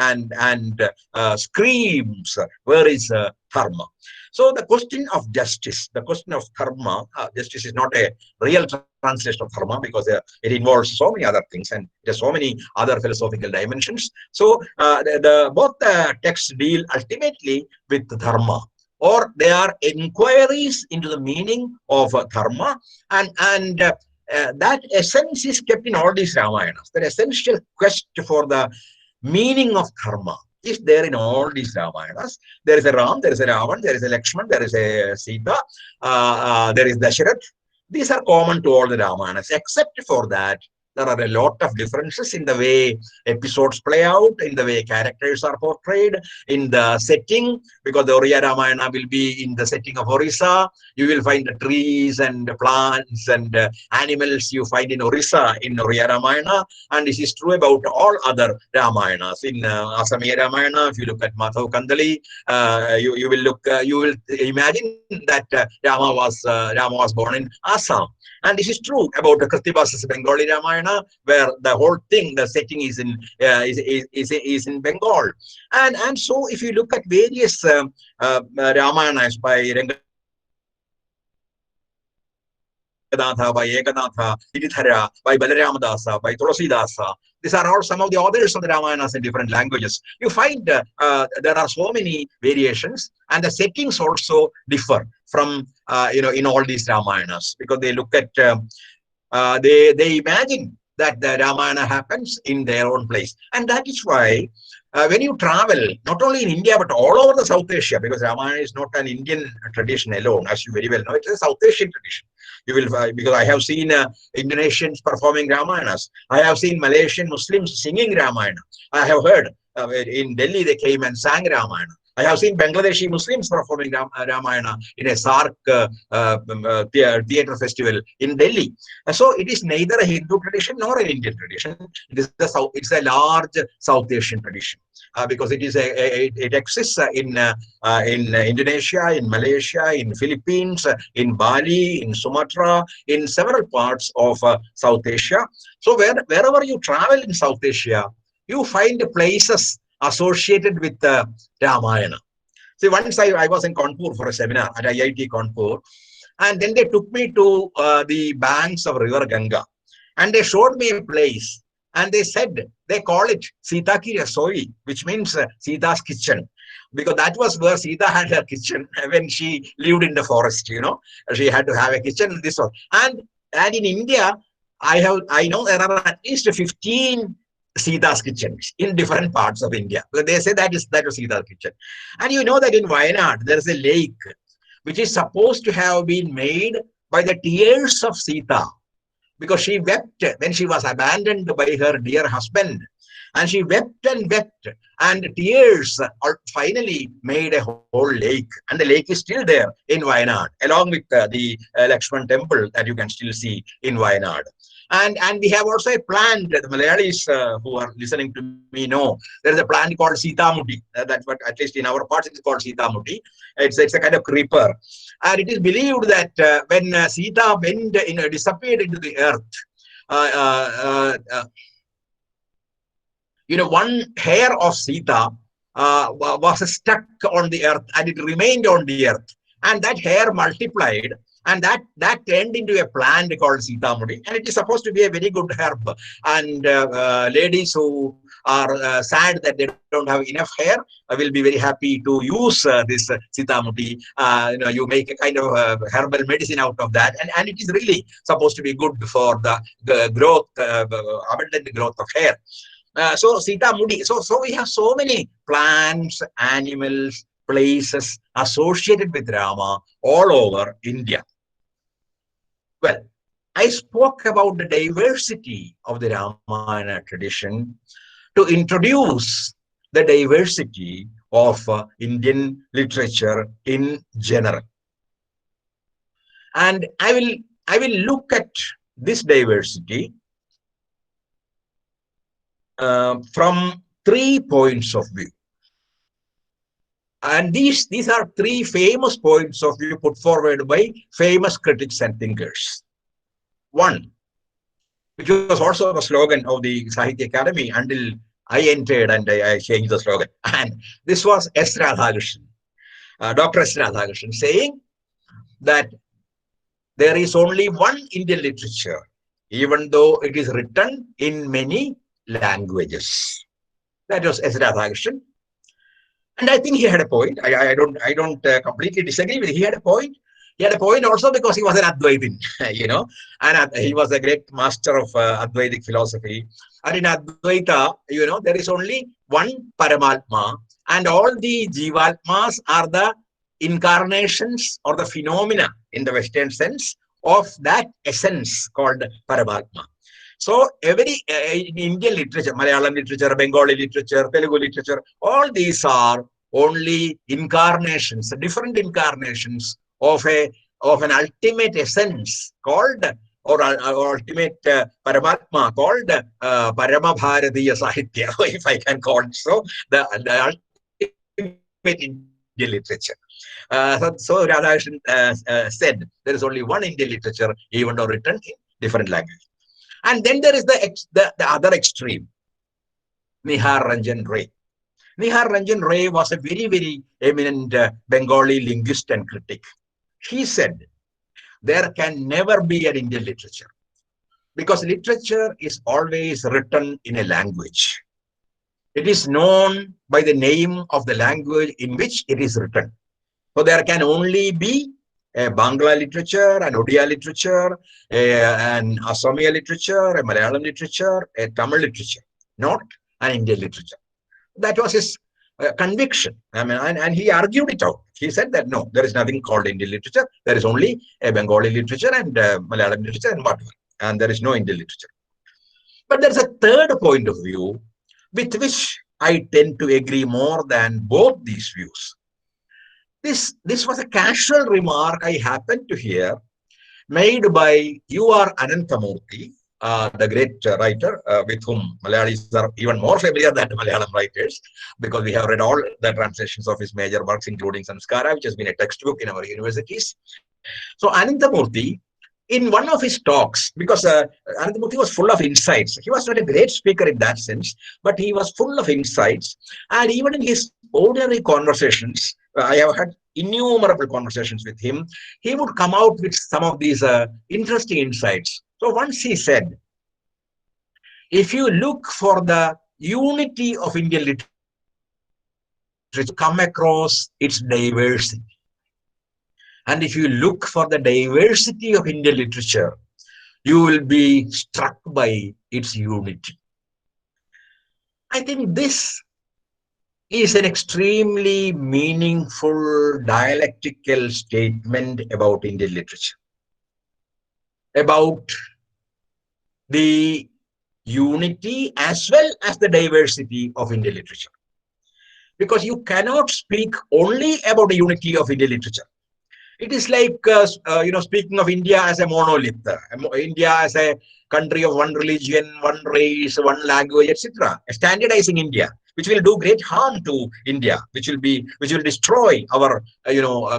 screams, where is dharma? So the question of justice, the question of dharma, justice is not a real translation of dharma because it involves so many other things and there's so many other philosophical dimensions. So both the texts deal ultimately with dharma, or they are inquiries into the meaning of dharma, and that essence is kept in all these Ramayanas. The essential quest for the meaning of dharma is there in all these Ramayanas. There is a Ram, there is a Ravan, there is a Lakshman, there is a Sita, there is Dasharath. These are common to all the Ramayanas, except for that There are a lot of differences in the way episodes play out, in the way characters are portrayed, in the setting, because the Oriya Ramayana will be in the setting of Orissa. You will find the trees and plants and animals you find in Orissa in Oriya Ramayana, and this is true about all other Ramayanas. In Asamiya Ramayana, if you look at Madhav Kandali, you will look, you will imagine that Rama was born in Assam. And this is true about the Krittivasa's Bengali Ramayana, where the whole thing, the setting is in in Bengal. And so if you look at various Ramayanas by Ranganatha, by Ekanath, Tirithara, by Balaramadasa, by Tulasidasa. These are all some of the authors of the Ramayanas in different languages. You find there are so many variations, and the settings also differ from in all these Ramayanas, because they look at they imagine that the Ramayana happens in their own place, and that is why when you travel, not only in India but all over the South Asia, because Ramayana is not an Indian tradition alone, as you very well know, it is a South Asian tradition. You will because I have seen Indonesians performing Ramayanas. I have seen Malaysian Muslims singing Ramayana. I have heard in Delhi they came and sang Ramayana. I have seen Bangladeshi Muslims performing Ramayana in a Sark theatre festival in Delhi. So it is neither a Hindu tradition nor an Indian tradition. It's a large South Asian tradition because it exists in Indonesia, in Malaysia, in Philippines, in Bali, in Sumatra, in several parts of South Asia. So wherever you travel in South Asia, you find places associated with Ramayana. See, once I was in Kanpur for a seminar at IIT Kanpur, and then they took me to the banks of River Ganga, and they showed me a place, and they said, they call it Sita Ki Rasoi, which means Sita's kitchen, because that was where Sita had her kitchen when she lived in the forest, she had to have a kitchen, this one. And in India, I know there are at least 15 Sita's kitchens in different parts of India. But they say that was Sita's kitchen. And you know that in Wayanad, there is a lake which is supposed to have been made by the tears of Sita, because she wept when she was abandoned by her dear husband. And she wept, and tears finally made a whole lake. And the lake is still there in Wayanad, along with the Lakshman temple that you can still see in Wayanad. And we have also a plant, the Malayalis who are listening to me know, there is a plant called Sitamutti. That's what, at least in our parts, it is called Sitamutti. It's a kind of creeper. And it is believed that when Sita disappeared into the earth, one hair of Sita was stuck on the earth, and it remained on the earth. And that hair multiplied, and that turned into a plant called Sitamutti, and it is supposed to be a very good herb. And ladies who are sad that they don't have enough hair will be very happy to use this Sitamutti. You make a kind of herbal medicine out of that, and it is really supposed to be good for the growth, abundant growth of hair. So Sitamutti. So we have so many plants, animals, places associated with Rama all over India. Well, I spoke about the diversity of the Ramayana tradition to introduce the diversity of Indian literature in general. And I will look at this diversity from 3 points of view. And these are 3 famous points of view put forward by famous critics and thinkers. One, which was also the slogan of the Sahitya Academy until I entered and I changed the slogan. And this was S. Radhakrishnan, Dr. S. Radhakrishnan, saying that there is only one Indian literature, even though it is written in many languages. That was S. Radhakrishnan. And I think he had a point. I don't completely disagree with him. He had a point. He had a point also because he was an Advaitin, and he was a great master of Advaitic philosophy. And in Advaita, there is only one Paramatma, and all the Jivatmas are the incarnations or the phenomena in the Western sense of that essence called Paramatma. So every in Indian literature, Malayalam literature, Bengali literature, Telugu literature, all these are only incarnations, different incarnations of an ultimate essence called or ultimate Paramatma called Paramabharatiya Sahitya, if I can call it so, the ultimate Indian literature. So Radhakrishnan said there is only one Indian literature, even though written in different languages. And then there is the other extreme, Nihar Ranjan Ray. Nihar Ranjan Ray was a very, very eminent Bengali linguist and critic. He said, there can never be an Indian literature because literature is always written in a language. It is known by the name of the language in which it is written. So there can only be a Bangla literature, an Odia literature, an Assamia literature, a Malayalam literature, a Tamil literature, not an Indian literature. That was his conviction. I mean, and he argued it out. He said that no, there is nothing called Indian literature. There is only a Bengali literature and Malayalam literature and whatever. And there is no Indian literature. But there's a third point of view with which I tend to agree more than both these views. This was a casual remark I happened to hear made by U.R. Ananthamurthy, the great writer with whom Malayalis are even more familiar than the Malayalam writers, because we have read all the translations of his major works, including Samskara, which has been a textbook in our universities. So Ananthamurthy, in one of his talks, because Ananthamurthy was full of insights. He was not a great speaker in that sense, but he was full of insights. And even in his ordinary conversations, I have had innumerable conversations with him, he would come out with some of these interesting insights. So once he said, if you look for the unity of Indian literature, come across its diversity. And if you look for the diversity of Indian literature, you will be struck by its unity. I think this is an extremely meaningful dialectical statement about Indian literature, about the unity as well as the diversity of Indian literature. Because you cannot speak only about the unity of Indian literature. It is like, speaking of India as a monolith, India as a country of one religion, one race, one language, etc. Standardizing India, which will do great harm to India, which will destroy our,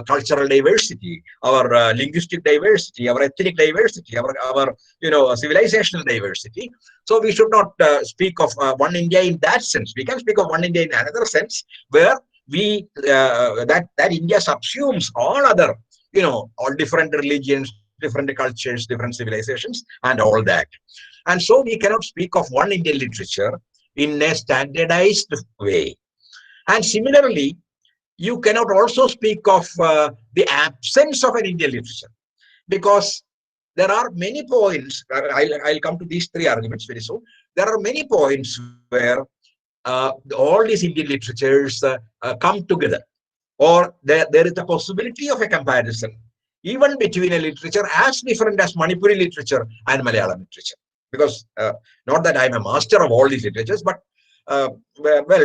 cultural diversity, our linguistic diversity, our ethnic diversity, our civilizational diversity. So we should not speak of one India in that sense. We can speak of one India in another sense, where that India subsumes all other, all different religions, different cultures, different civilizations, and all that. And so we cannot speak of one Indian literature in a standardized way. And similarly, you cannot also speak of the absence of an Indian literature, because there are many points. I'll come to these three arguments very soon. There are many points where all these Indian literatures come together, or there is the possibility of a comparison, even between a literature as different as Manipuri literature and Malayalam literature. Because not that I'm a master of all these literatures, but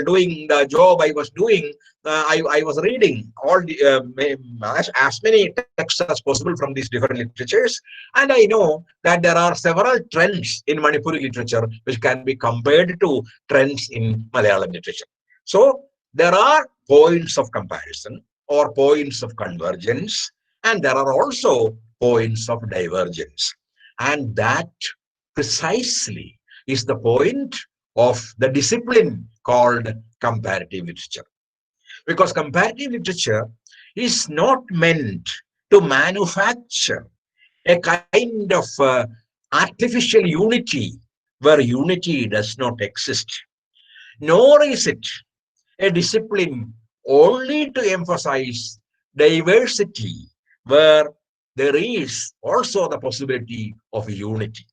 doing the job I was doing, I was reading all the as many texts as possible from these different literatures, and I know that there are several trends in Manipuri literature which can be compared to trends in Malayalam literature. So there are points of comparison or points of convergence, and there are also points of divergence, and that precisely is the point of the discipline called comparative literature. Because comparative literature is not meant to manufacture a kind of artificial unity where unity does not exist, nor is it a discipline only to emphasize diversity where there is also the possibility of unity.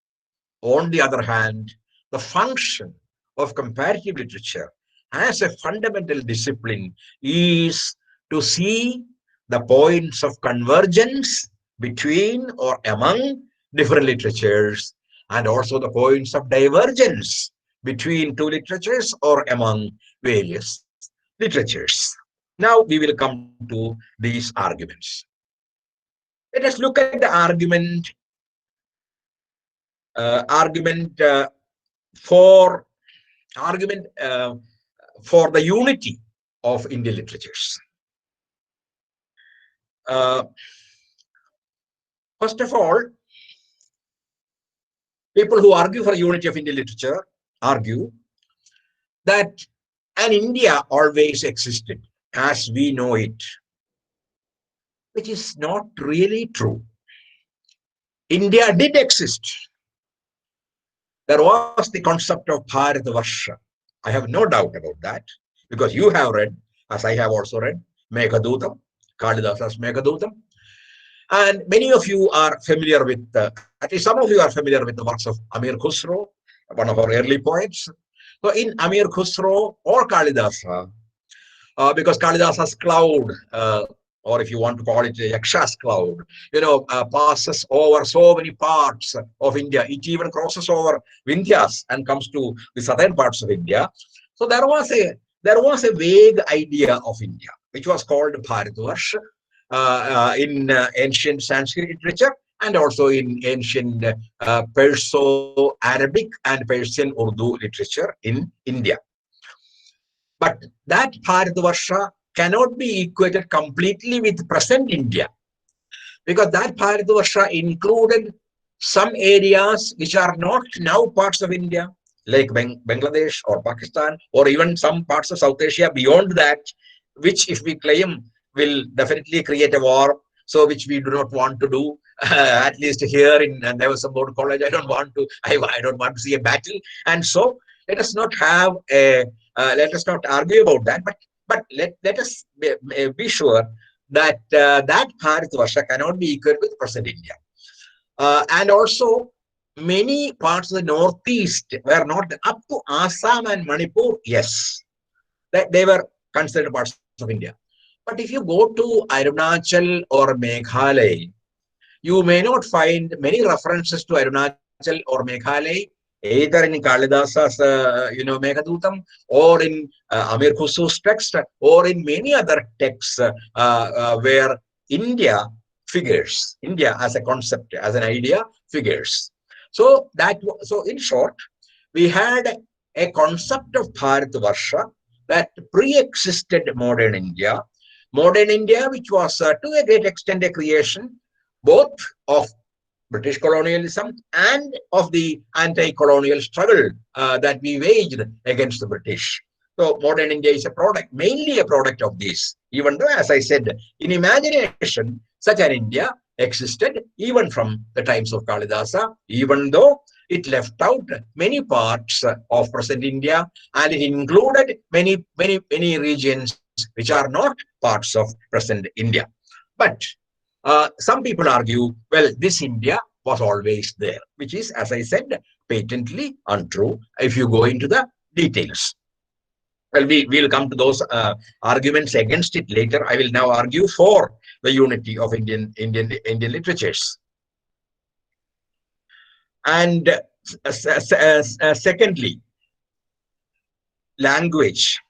On the other hand, the function of comparative literature as a fundamental discipline is to see the points of convergence between or among different literatures and also the points of divergence between two literatures or among various literatures. Now we will come to these arguments. Let us look at the argument for the unity of Indian literatures. First of all, people who argue for unity of Indian literature argue that an India always existed as we know it, which is not really true. India did exist. There was the concept of Bharatavarsha. I have no doubt about that, because you have read, as I have also read, Meghadutam, Kalidasa's Meghadutam. And many of you are familiar with, at least some of you are familiar with the works of Amir Khusro, one of our early poets. So in Amir Khusro or Kalidasa, because Kalidasa's cloud, or if you want to call it a Yaksha's cloud, passes over so many parts of India. It even crosses over Vindhyas and comes to the southern parts of India. So there was a vague idea of India, which was called Bharatavarsha in ancient Sanskrit literature, and also in ancient Perso-Arabic and Persian Urdu literature in India. But that Bharatavarsha cannot be equated completely with present India, because that Bharatavarsha included some areas which are not now parts of India, like Bangladesh or Pakistan, or even some parts of South Asia beyond that, which if we claim will definitely create a war, so which we do not want to do. At least here in Devasambod College, I don't want to see a battle, and so let us not have a let us not argue about that, but let us be sure that that Bharatavarsha cannot be equal with present India. And also, many parts of the northeast were not up to Assam and Manipur. Yes, they were considered parts of India. But if you go to Arunachal or Meghalaya, you may not find many references to Arunachal or Meghalaya, either in Kalidasa's Meghadutam, or in Amir Khusro's text, or in many other texts where India figures, India as a concept, as an idea figures. So in short, we had a concept of Bharatavarsha that pre-existed modern India, which was to a great extent a creation both of British colonialism and of the anti-colonial struggle that we waged against the British. So modern India is a product, mainly a product of this, even though, as I said, in imagination, such an India existed even from the times of Kalidasa, even though it left out many parts of present India, and it included many regions which are not parts of present India. But some people argue, well, this India was always there, which is, as I said, patently untrue if you go into the details. Well, we'll come to those arguments against it later. I will now argue for the unity of Indian literatures. And secondly, language.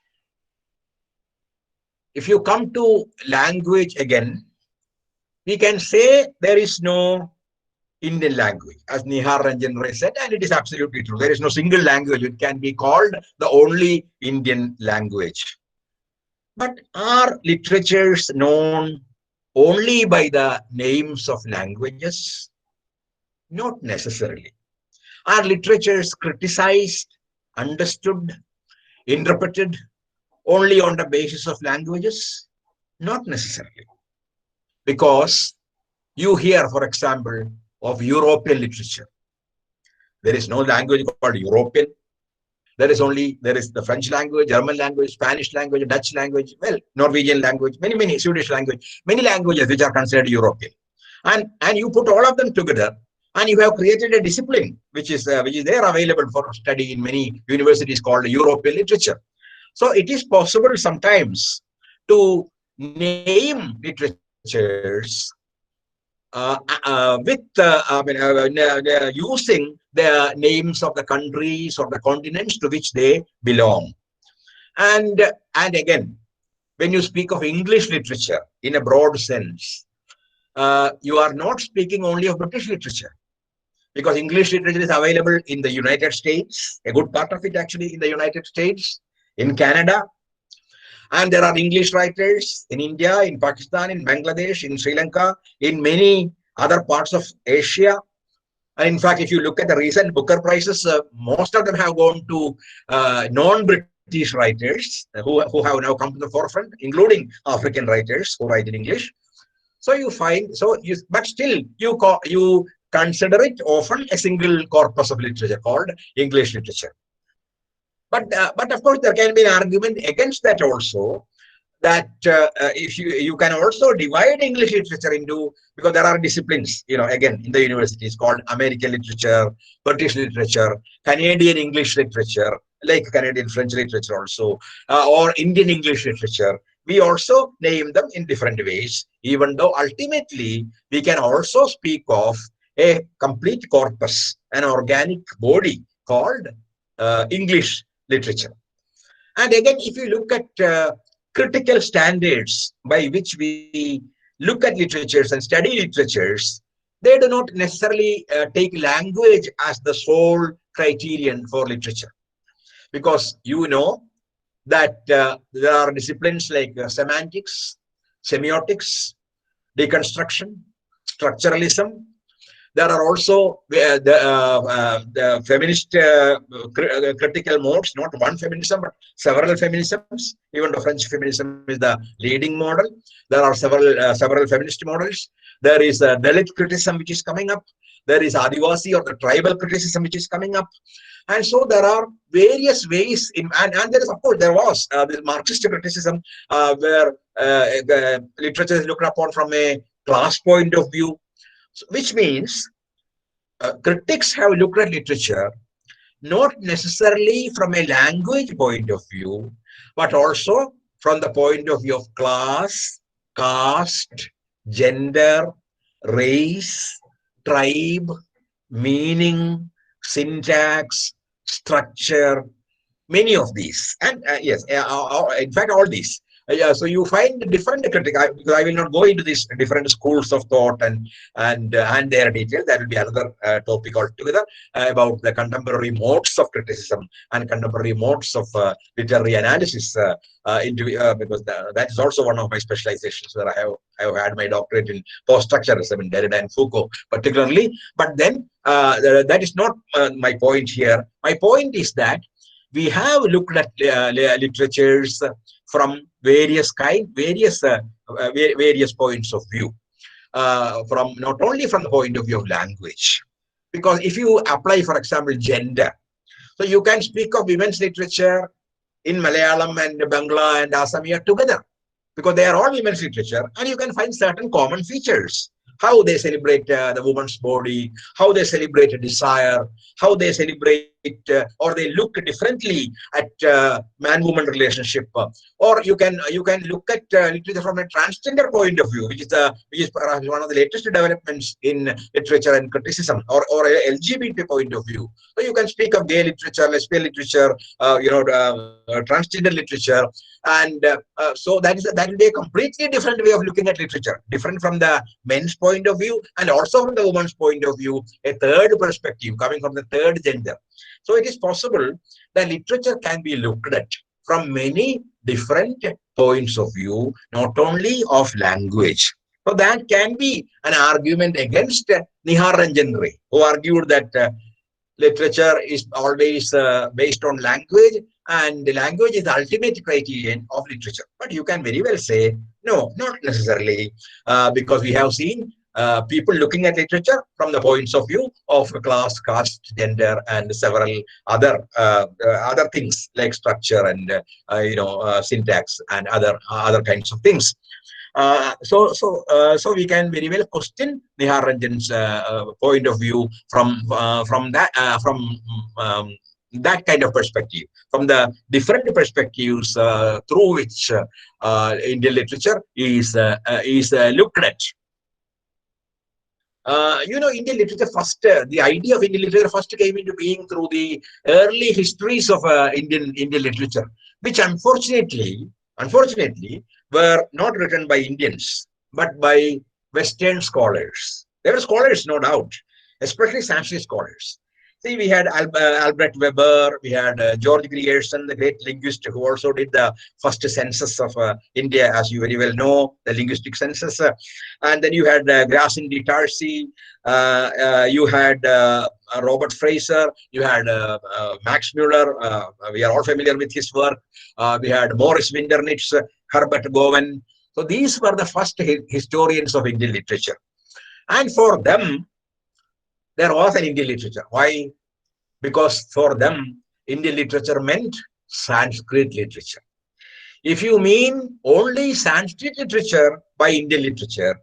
If you come to language again, we can say there is no Indian language, as Nihar Ranjan Ray said, and it is absolutely true. There is no single language which can be called the only Indian language. But are literatures known only by the names of languages? Not necessarily. Are literatures criticized, understood, interpreted only on the basis of languages? Not necessarily. Because you hear, for example, of European literature. There is no language called European. There is the French language, German language, Spanish language, Dutch language, well, Norwegian language, many Swedish language, many languages which are considered European. And you put all of them together, and you have created a discipline which is there available for study in many universities called European literature. So it is possible sometimes to name literatures using the names of the countries or the continents to which they belong. And again, when you speak of English literature in a broad sense, you are not speaking only of British literature, because English literature is available in the United States, a good part of it actually in the United States, in Canada, and there are English writers in India, in Pakistan, in Bangladesh, in Sri Lanka, in many other parts of Asia. And in fact, if you look at the recent Booker Prizes, most of them have gone to non-British writers who have now come to the forefront, including African writers who write in English. So you find, but still you consider it often a single corpus of literature called English literature. But of course, there can be an argument against that also, that if you can also divide English literature into, because there are disciplines, again, in the universities called American literature, British literature, Canadian English literature, like Canadian French literature also, or Indian English literature. We also name them in different ways, even though ultimately we can also speak of a complete corpus, an organic body called English literature. And again, if you look at critical standards by which we look at literatures and study literatures, they do not necessarily take language as the sole criterion for literature. Because that there are disciplines like semantics, semiotics, deconstruction, structuralism. There are also the feminist critical modes, not one feminism, but several feminisms. Even the French feminism is the leading model. There are several feminist models. There is Dalit criticism which is coming up. There is Adivasi or the tribal criticism which is coming up. And so there are various ways, and there is, of course, there was this Marxist criticism where the literature is looked upon from a class point of view. Which means critics have looked at literature not necessarily from a language point of view, but also from the point of view of class, caste, gender, race, tribe, meaning, syntax, structure, many of these. And yes, in fact, all these. So you find different critics. Because I will not go into these different schools of thought and their details. That will be another topic altogether about the contemporary modes of criticism and contemporary modes of literary analysis. Because that is also one of my specializations, where I have had my doctorate in post-structuralism in Derrida and Foucault particularly. But then that is not my point here. My point is that we have looked at literatures from various points of view, from not only from the point of view of language, because if you apply, for example, gender, so you can speak of women's literature in Malayalam and Bangla and Assamese together, because they are all women's literature, and you can find certain common features. How they celebrate the woman's body, how they celebrate desire, how they celebrate or they look differently at man-woman relationship. Or you can look at literature from a transgender point of view, which is perhaps one of the latest developments in literature and criticism, or a LGBT point of view. So you can speak of gay literature, lesbian literature, transgender literature, and so that will be a completely different way of looking at literature, different from the men's point of view and also from the woman's point of view, a third perspective coming from the third gender. So it is possible that literature can be looked at from many different points of view, not only of language. So that can be an argument against Nihar Ranjan Ray, who argued that literature is always based on language, and the language is the ultimate criterion of literature. But you can very well say, no, not necessarily, because we have seen people looking at literature from the points of view of class, caste, gender, and several other things like structure and syntax and other kinds of things. So we can very well question Nihar Ranjan's point of view from that kind of perspective, from the different perspectives through which Indian literature is looked at. Indian literature first, the idea of Indian literature first came into being through the early histories of Indian literature, which unfortunately, were not written by Indians, but by Western scholars. They were scholars, no doubt, especially Sanskrit scholars. See, we had Albert Weber, we had George Grierson, the great linguist who also did the first census of India, as you very well know, the linguistic census. And then you had Gracin de Tarsi, you had Robert Fraser, you had Max Muller, we are all familiar with his work. We had Morris Winternitz, Herbert Gowen. So these were the first historians of Indian literature. And for them, there was an Indian literature. Why? Because for them, Indian literature meant Sanskrit literature. If you mean only Sanskrit literature by Indian literature,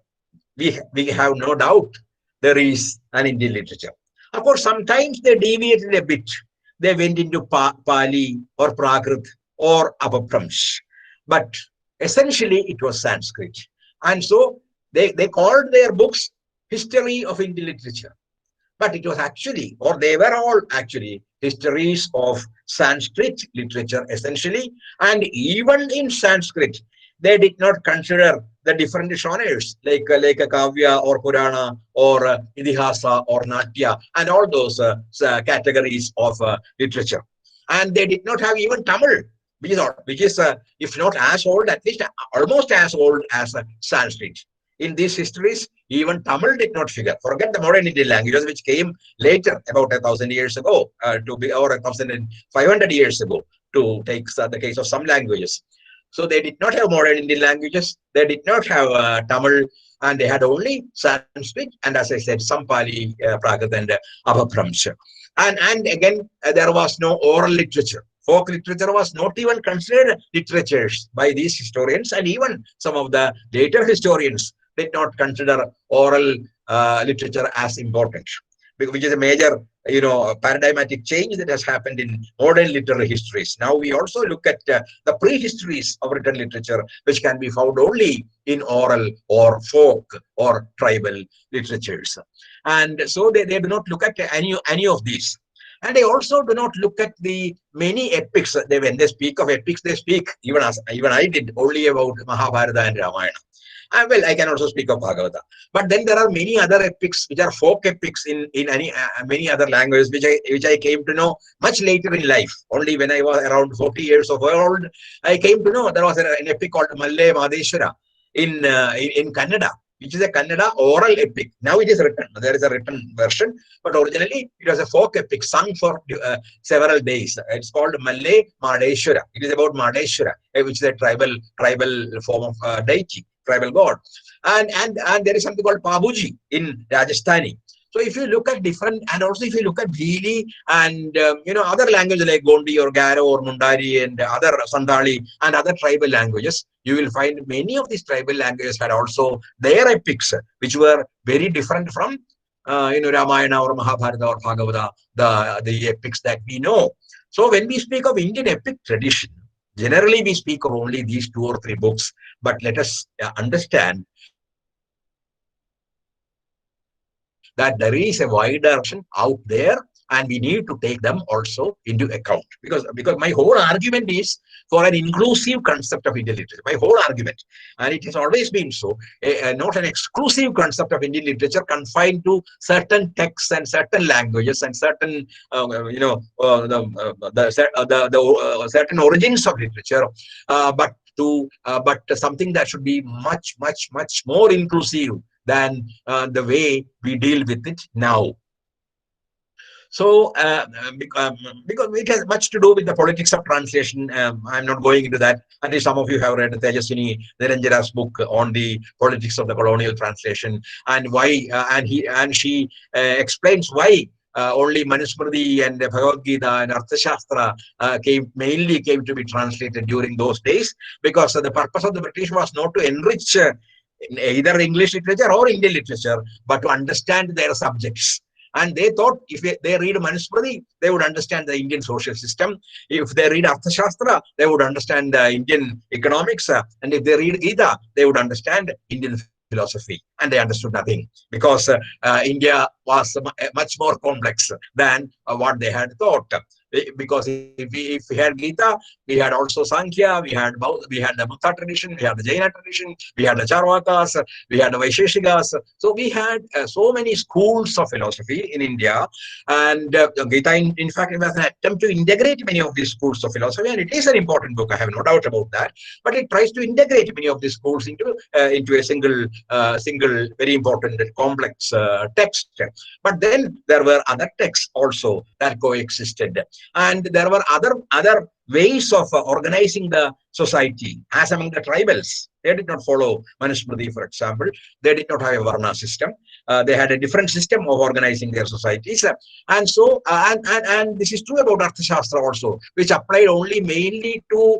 we have no doubt there is an Indian literature. Of course, sometimes they deviated a bit. They went into Pali or Prakrit or Apapramsh. But essentially, it was Sanskrit. And so they called their books History of Indian Literature. But it was actually, or they were all actually, histories of Sanskrit literature essentially. And even in Sanskrit, they did not consider the different genres like a Kavya or Purana or Idihasa or Natya and all those categories of literature. And they did not have even Tamil, which is if not as old, at least almost as old as Sanskrit. In these histories, even Tamil did not figure. Forget the modern Indian languages, which came later, about 1,000 years ago, or 1,500 years ago, to take the case of some languages. So they did not have modern Indian languages. They did not have Tamil, and they had only Sanskrit, and as I said, some Pali, Prakrit, and Apapramsh. And again, there was no oral literature. Folk literature was not even considered literatures by these historians, and even some of the later historians did not consider oral literature as important, which is a major, paradigmatic change that has happened in modern literary histories. Now we also look at the prehistories of written literature, which can be found only in oral or folk or tribal literatures. And so they do not look at any of these. And they also do not look at the many epics. When they speak of epics, they speak, even I did, only about Mahabharata and Ramayana. Well, I can also speak of Bhagavata. But then there are many other epics which are folk epics in many other languages, which I came to know much later in life. Only when I was around 40 years of old, I came to know there was an epic called Malle Madeshwara in Kannada, which is a Kannada oral epic. Now it is written. There is a written version, but originally it was a folk epic sung for several days. It's called Malle Madeshwara. It is about Madeshwara, which is a tribal form of deity, tribal god. And there is something called Pabuji in Rajasthani. So if you look at different, and also if you look at Bhili and other languages like Gondi or Garo or Mundari and other Santali and other tribal languages, you will find many of these tribal languages had also their epics, which were very different from Ramayana or Mahabharata or Bhagavata, the epics that we know. So when we speak of Indian epic tradition, generally we speak of only these 2 or 3 books, but let us understand that there is a wider out there, and we need to take them also into account. Because my whole argument is for an inclusive concept of Indian literature. My whole argument, and it has always been so, not an exclusive concept of Indian literature confined to certain texts and certain languages and certain, certain origins of literature, but something that should be much, much, much more inclusive than the way we deal with it now. So, because it has much to do with the politics of translation, I'm not going into that. At least some of you have read Tejaswini Niranjana's book on the politics of the colonial translation, and why, and she explains why only Manusmriti and Bhagavad Gita and Arthashastra mainly came to be translated during those days, because the purpose of the British was not to enrich either English literature or Indian literature, but to understand their subjects. And they thought if they read Manusmriti, they would understand the Indian social system. If they read Arthashastra, they would understand the Indian economics. And if they read Gita, they would understand Indian philosophy, and they understood nothing because India was much more complex than what they had thought. Because if we had Gita, we had also Sankhya, we had the Buddha tradition, we had the Jaina tradition, we had the Charvakas, we had the Vaisheshikas. So we had so many schools of philosophy in India, and Gita, in fact, it was an attempt to integrate many of these schools of philosophy, and it is an important book. I have no doubt about that. But it tries to integrate many of these schools into a single very important and complex text. But then there were other texts also that coexisted, and there were other ways of organizing the society, as among the tribals. They did not follow Manusmriti, for example. They did not have a Varna system. They had a different system of organizing their societies. And so, and this is true about Arthashastra also, which applied only mainly to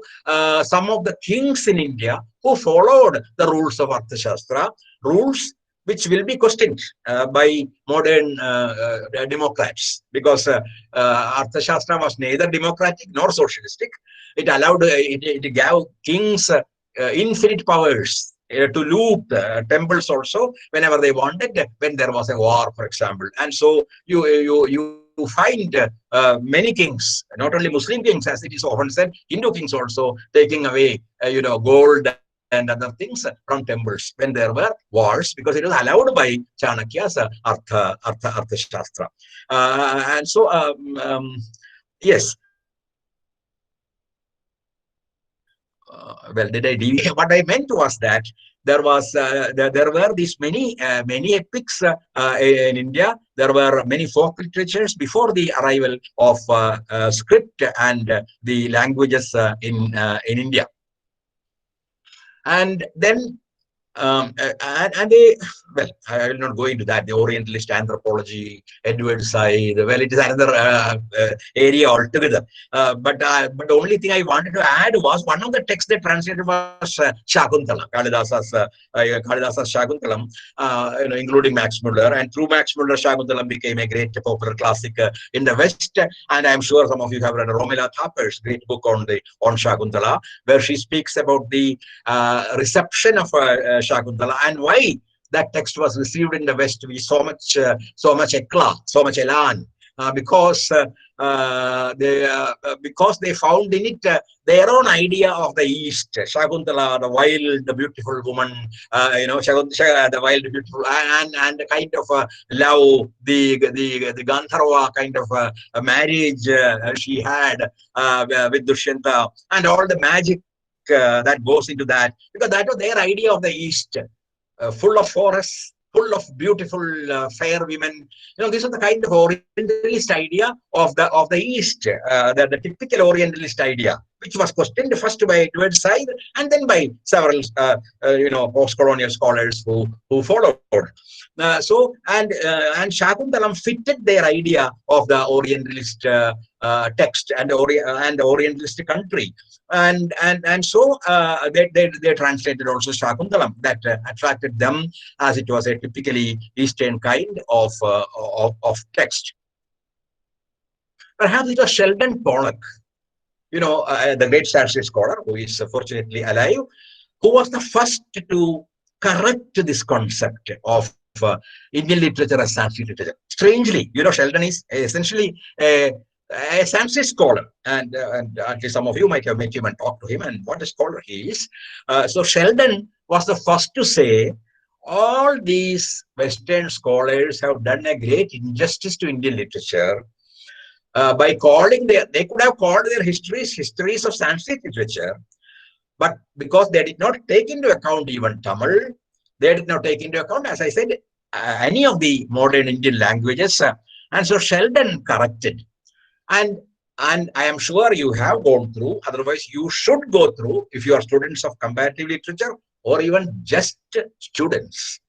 some of the kings in India who followed the rules of Arthashastra, rules which will be questioned by modern democrats, because Arthashastra was neither democratic nor socialistic. It allowed, it gave kings infinite powers to loot temples also whenever they wanted, when there was a war, for example. And so you find many kings, not only Muslim kings, as it is often said, Hindu kings also taking away gold and other things from temples when there were wars, because it was allowed by Chanakya's Arthashastra. And so yes. Well, did I deviate? What I meant was that there were these many epics in India. There were many folk literatures before the arrival of script and the languages in India. And then and they, well, I will not go into that. The Orientalist anthropology, Edward Said, well, it is another area altogether. But the only thing I wanted to add was one of the texts they translated was Shakuntala, Kalidasa's Shakuntalam, including Max Muller. And through Max Muller, Shakuntalam became a great popular classic in the West. And I'm sure some of you have read Romila Thapper's great book on Shakuntala, where she speaks about the reception of Shakuntala and why that text was received in the West with so much eclat, so much elan, because they found in it their own idea of the East. Shakuntala, the wild, the beautiful woman, the wild, beautiful, and the kind of love, the Gandharva kind of a marriage she had with Dushyanta, and all the magic that goes into that, because that was their idea of the East, full of forests, full of beautiful fair women. This is the kind of Orientalist idea of the East, the typical Orientalist idea, which was questioned first by Edward Said and then by several post-colonial scholars who followed. And Shakuntalam fitted their idea of the Orientalist text and the Orientalist country, and so they translated also Shakuntalam, that attracted them, as it was a typically Eastern kind of text. Perhaps it was Sheldon Pollock, the great Sanskrit scholar who is fortunately alive, who was the first to correct this concept of Indian literature as Sanskrit literature. Strangely, Sheldon is essentially a Sanskrit scholar, and at least some of you might have met him and talked to him, and what a scholar he is. So Sheldon was the first to say all these Western scholars have done a great injustice to Indian literature by calling they could have called their histories of Sanskrit literature, but because they did not take into account even Tamil, they did not take into account, as I said, any of the modern Indian languages. And so Sheldon corrected. And I am sure you have gone through, otherwise you should go through, if you are students of comparative literature or even just students,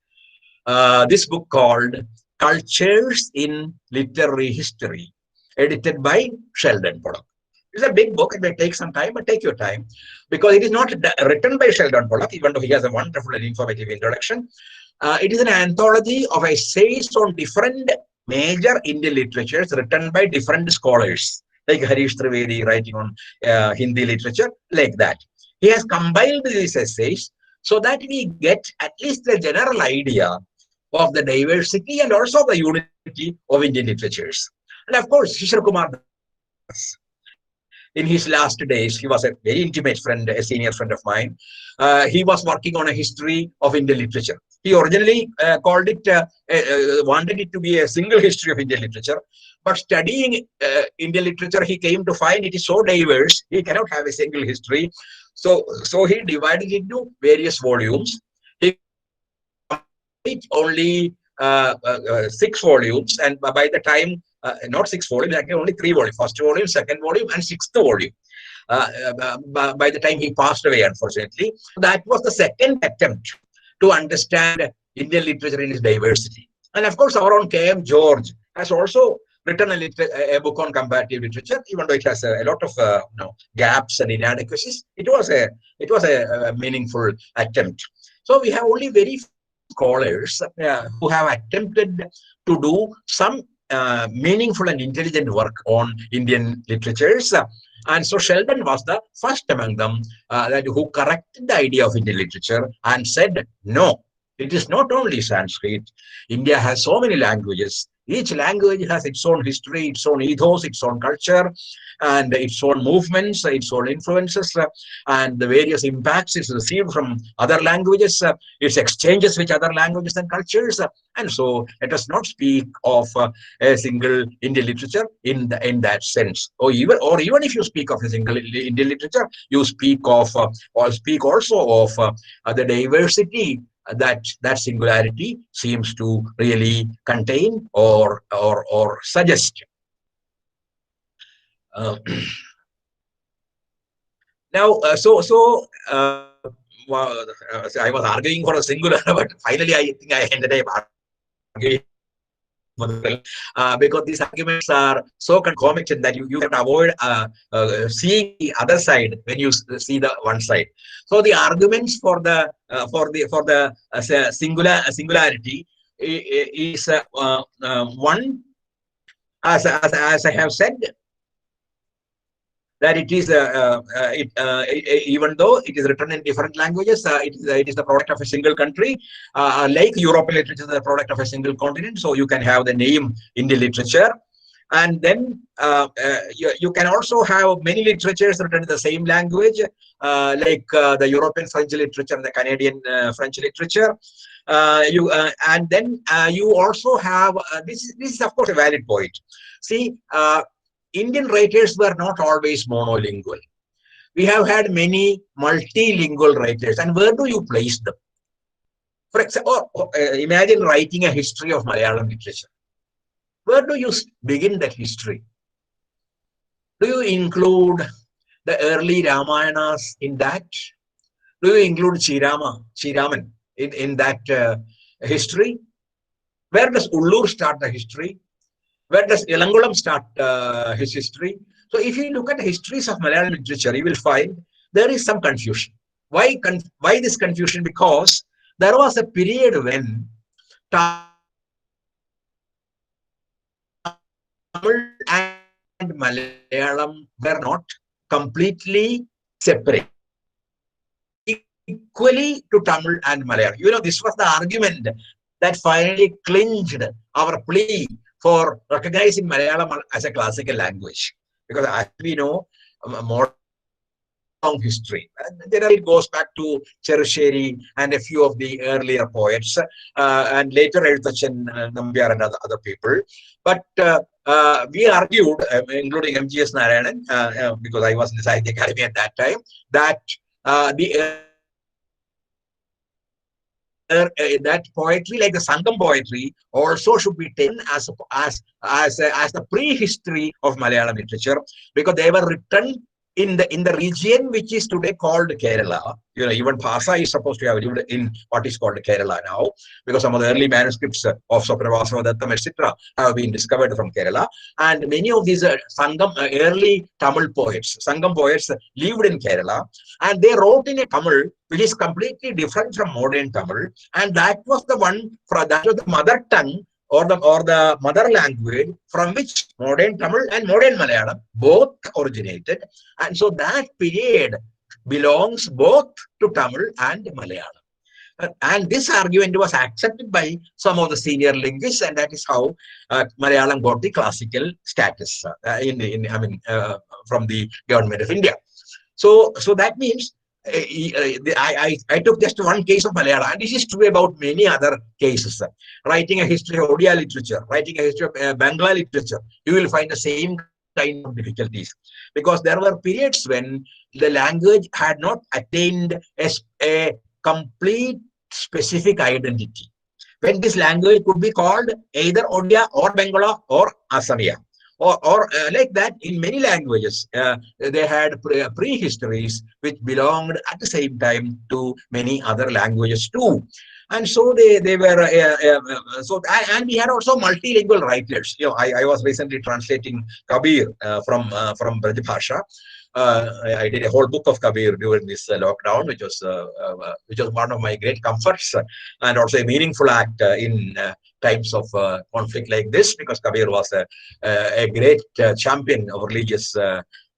this book called Cultures in Literary History, edited by Sheldon Pollock. It's a big book. It may take some time, but take your time, because it is not written by Sheldon Pollock, even though he has a wonderful and informative introduction. It is an anthology of essays on different major Indian literatures written by different scholars, like Harish Trivedi writing on Hindi literature, like that. He has compiled these essays so that we get at least a general idea of the diversity and also the unity of Indian literatures. And of course, Shishir Kumar Das, in his last days, he was a very intimate friend, a senior friend of mine. He was working on a history of Indian literature. He originally wanted it to be a single history of Indian literature, but studying Indian literature, he came to find it is so diverse, he cannot have a single history. So he divided it into various volumes. He complete only 6 volumes, and by the time not 6 volumes, actually only 3 volumes: first volume, second volume, and sixth volume. By the time he passed away, unfortunately, that was the second attempt to understand Indian literature in its diversity. And of course, our own K.M. George has also written a book on comparative literature, even though it has a lot of gaps and inadequacies. It was a meaningful attempt. So we have only very few scholars who have attempted to do some meaningful and intelligent work on Indian literatures. And so Sheldon was the first among them who corrected the idea of Indian literature and said, no, it is not only Sanskrit. India has so many languages. Each language has its own history, its own ethos, its own culture, and its own movements, its own influences, and the various impacts it's received from other languages, its exchanges with other languages and cultures. And so let us not speak of a single Indian literature in that sense. Or even if you speak of a single Indian literature, you speak of or speak also of the diversity that singularity seems to really contain or suggest. Now, well, I was arguing for a singular, but finally I think I ended up arguing for the because these arguments are so comic that you have to avoid seeing the other side when you see the one side. So the arguments for the singularity is one, as I have said, that it is even though it is written in different languages, it is the product of a single country, like European literature is the product of a single continent. So you can have the name Indian literature, and then you can also have many literatures written in the same language, like the European French literature and the Canadian French literature. And then you also have this is of course a valid point. See, Indian writers were not always monolingual. We have had many multilingual writers. And where do you place them? For example, imagine writing a history of Malayalam literature. Where do you begin that history? Do you include the early Ramayanas in that? Do you include Chiraman in that history? Where does Ullur start the history? Where does Ilangulam start his history? So if you look at the histories of Malayalam literature, you will find there is some confusion. Why this confusion? Because there was a period when Tamil and Malayalam were not completely separate. Equally to Tamil and Malayalam. You know, this was the argument that finally clinched our plea for recognizing Malayalam as a classical language, because as we know, more long history. Generally, it goes back to Cherusheri and a few of the earlier poets, and later Eഴുത്തച്ഛൻ, Nambiar and other people. But we argued, including M.G.S. Narayanan, because I was in the Sahitya Academy at that time, that that poetry, like the Sangam poetry, also should be taken as the prehistory of Malayalam literature, because they were written in the region which is today called Kerala. You know, even Bhasa is supposed to have lived in what is called Kerala now, because some of the early manuscripts of Swaprabhasava Dattam, etc., have been discovered from Kerala. And many of these Sangam, early Tamil poets, Sangam poets, lived in Kerala, and they wrote in a Tamil which is completely different from modern Tamil, and that was the mother tongue or the mother language from which modern Tamil and modern Malayalam both originated. And so that period belongs both to Tamil and Malayalam. And this argument was accepted by some of the senior linguists, and that is how Malayalam got the classical status from the government of India. So that means I took just one case of Malayalam, and this is true about many other cases. Writing a history of Odia literature, writing a history of Bangla literature, you will find the same kind of difficulties, because there were periods when the language had not attained a complete specific identity, when this language could be called either Odia or Bangla or Assamia. Or like that, in many languages, they had prehistories which belonged at the same time to many other languages too. And so they were and we had also multilingual writers. I was recently translating Kabir from Braj Bhasha. I did a whole book of Kabir during this lockdown, which was one of my great comforts, and also a meaningful act in times of conflict like this, because Kabir was a great champion of religious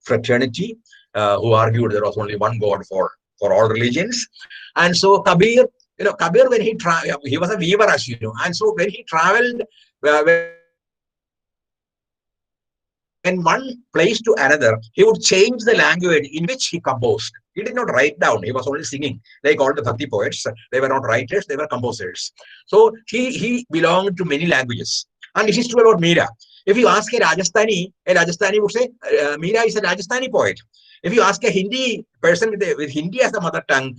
fraternity, who argued there was only one God for all religions. And so Kabir, Kabir, when he was a weaver, as you know, and so when he traveled, when one place to another, he would change the language in which he composed. He did not write down, he was only singing, like all the Bhakti poets. They were not writers, they were composers. So he belonged to many languages. And this is true about Meera. If you ask a Rajasthani would say, Meera is a Rajasthani poet. If you ask a Hindi person with Hindi as a mother tongue,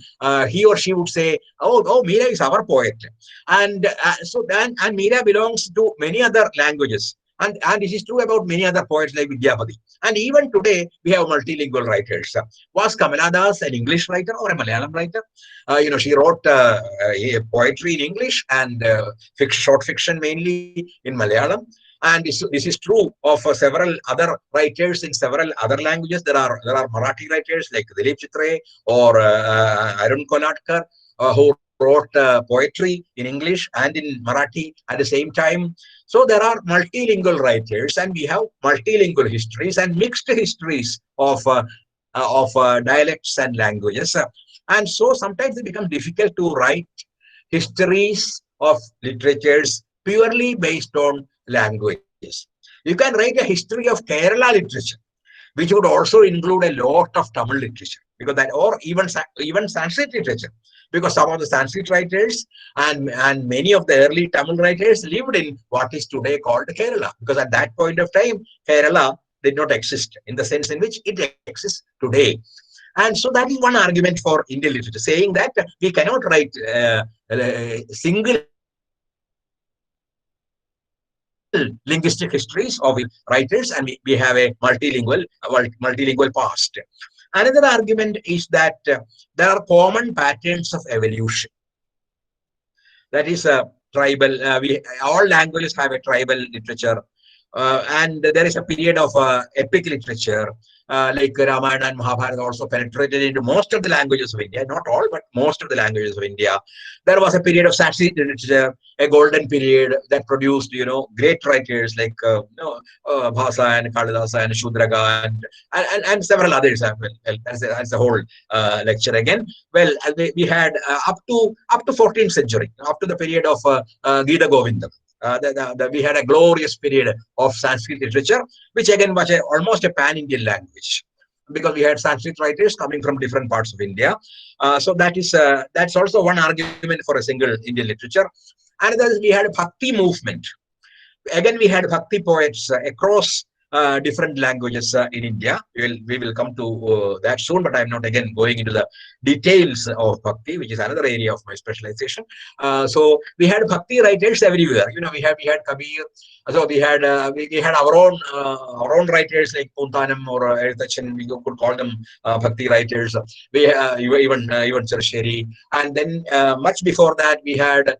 he or she would say, oh, Meera is our poet. And Meera belongs to many other languages. And this is true about many other poets like Vidyapati. And even today, we have multilingual writers. Was Kamala Das an English writer or a Malayalam writer? She wrote poetry in English and short fiction mainly in Malayalam. And this is true of several other writers in several other languages. There are Marathi writers like Dilip Chitre or Arun Konatkar, who wrote poetry in English and in Marathi at the same time. So there are multilingual writers, and we have multilingual histories and mixed histories of dialects and languages. And so sometimes it becomes difficult to write histories of literatures purely based on languages. You can write a history of Kerala literature, which would also include a lot of Tamil literature, because that, or even Sanskrit literature, because some of the Sanskrit writers and many of the early Tamil writers lived in what is today called Kerala, because at that point of time, Kerala did not exist in the sense in which it exists today. And so that is one argument for Indian literature, saying that we cannot write single linguistic histories of writers, and we have a multilingual past. Another argument is that there are common patterns of evolution. That is tribal. All languages have a tribal literature, and there is a period of epic literature. Like Ramayana and Mahabharata also penetrated into most of the languages of India, not all, but most of the languages of India. There was a period of Sanskrit literature, a golden period that produced, great writers like Bhasa and Kalidasa and Shudraga and several others. That's the whole lecture again. Well, we had up to 14th century, up to the period of Gita Govindam. We had a glorious period of Sanskrit literature, which again was almost a pan-Indian language, because we had Sanskrit writers coming from different parts of India. So that's also one argument for a single Indian literature. Another is we had a Bhakti movement. Again, we had Bhakti poets across different languages in India. We will come to that soon, but I'm not again going into the details of Bhakti, which is another area of my specialization. So we had Bhakti writers everywhere. We had Kabir. So we had our own writers like Puntanam or Eritachan. We could call them Bhakti writers. We even Chersheri. And then much before that, we had